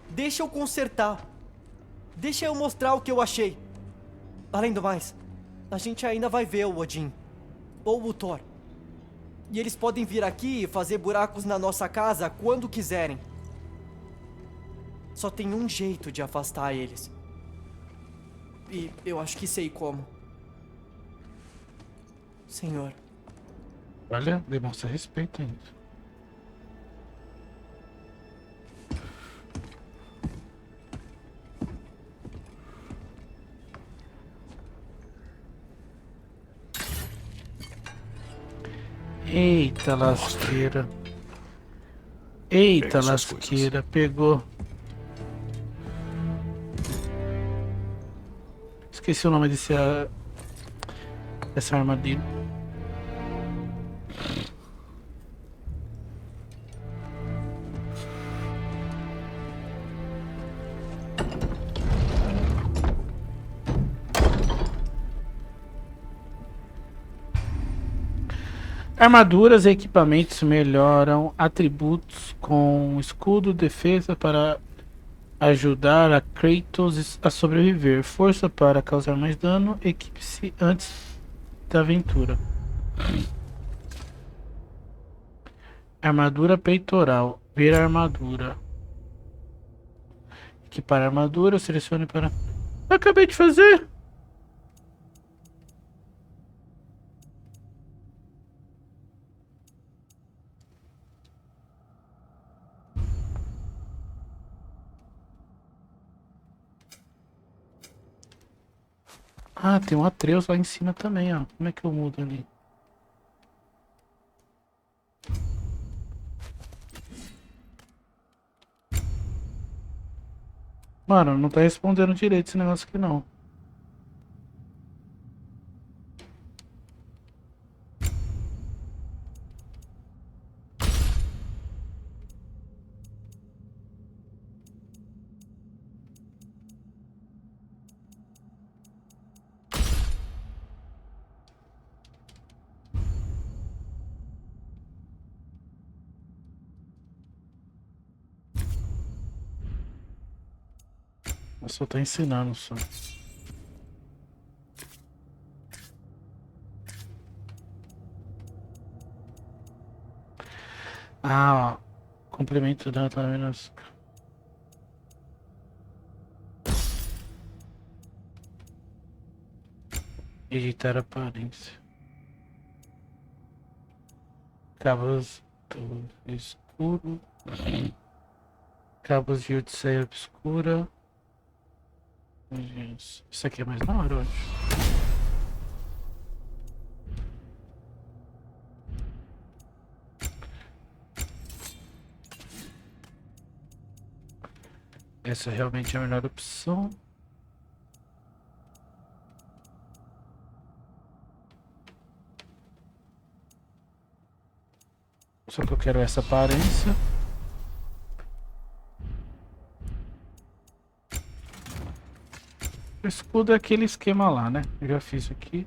Deixa eu consertar. Deixa eu mostrar o que eu achei. Além do mais, a gente ainda vai ver o Odin. Ou o Thor. E eles podem vir aqui e fazer buracos na nossa casa quando quiserem. Só tem um jeito de afastar eles. E eu acho que sei como. senhor. Olha, demonstra respeito ainda. Eita lasqueira. Eita lasqueira, pegou. Esqueci o nome dessa armadilha. Armaduras e equipamentos melhoram atributos com escudo, defesa para ajudar a Kratos a sobreviver, força para causar mais dano, equipe-se antes da aventura. Armadura peitoral, ver a armadura. Equipar a armadura, selecione para... Acabei de fazer! Ah, tem um Atreus lá em cima também, ó. Como é que eu mudo ali? Mano, não tá respondendo direito esse negócio aqui não. Eu só tô ensinando só. Ah, ó. Complemento da menos. Editar aparência. Cabos do escuro. Cabos de Odisseia obscura. Isso aqui é mais da hora, eu acho. Essa realmente é a melhor opção. Só que eu quero essa aparência. O escudo é aquele esquema lá, né? Eu já fiz aqui.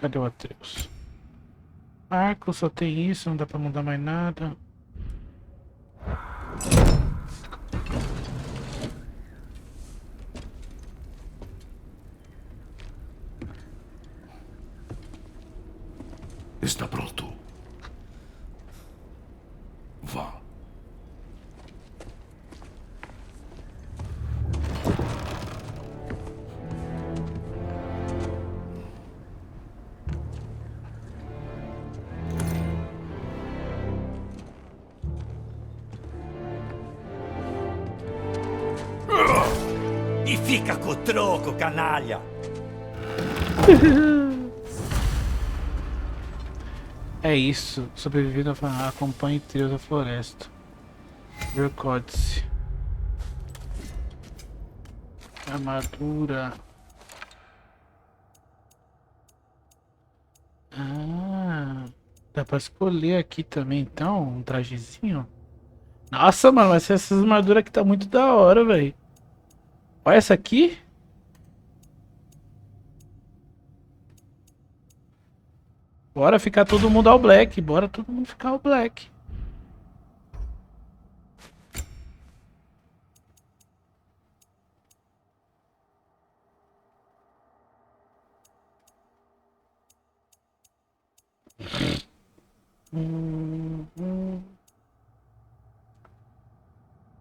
Cadê o Atreus? Arco, só tem isso, não dá pra mudar mais nada. Está pronto. Vá. E fica com o troco, canalha! É isso. Sobrevivendo acompanhe trilhos da floresta. Recorde-se. Armadura. Ah, dá pra escolher aqui também então um trajezinho. Nossa, mano, mas essas armaduras aqui tá muito da hora, velho. Olha essa aqui. Bora ficar todo mundo ao black. Bora todo mundo ficar ao black.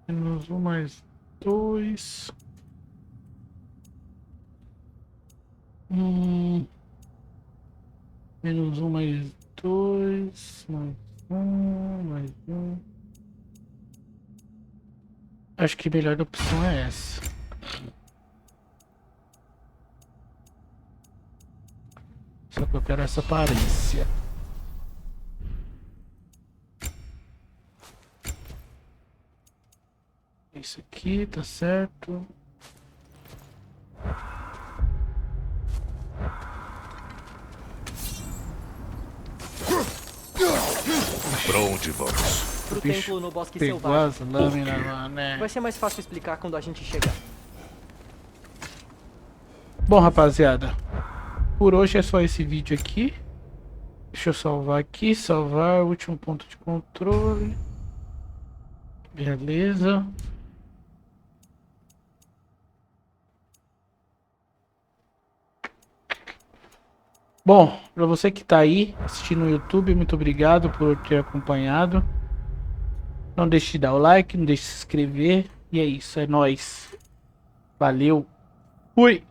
Menos um, mais dois. Menos um, mais dois, mais um, mais um. Acho que a melhor opção é essa. Só que eu quero essa aparência. Isso aqui, tá certo. Pra onde vamos? Pro templo no Bosque Pegou Selvagem. as lâminas lá, né? Vai ser mais fácil explicar quando a gente chegar. Bom, rapaziada, por hoje é só esse vídeo aqui. Deixa eu salvar aqui, salvar o último ponto de controle. Beleza. Bom, para você que tá aí assistindo no YouTube, muito obrigado por ter acompanhado. Não deixe de dar o like, não deixe de se inscrever. E é isso, é nóis. Valeu. Fui.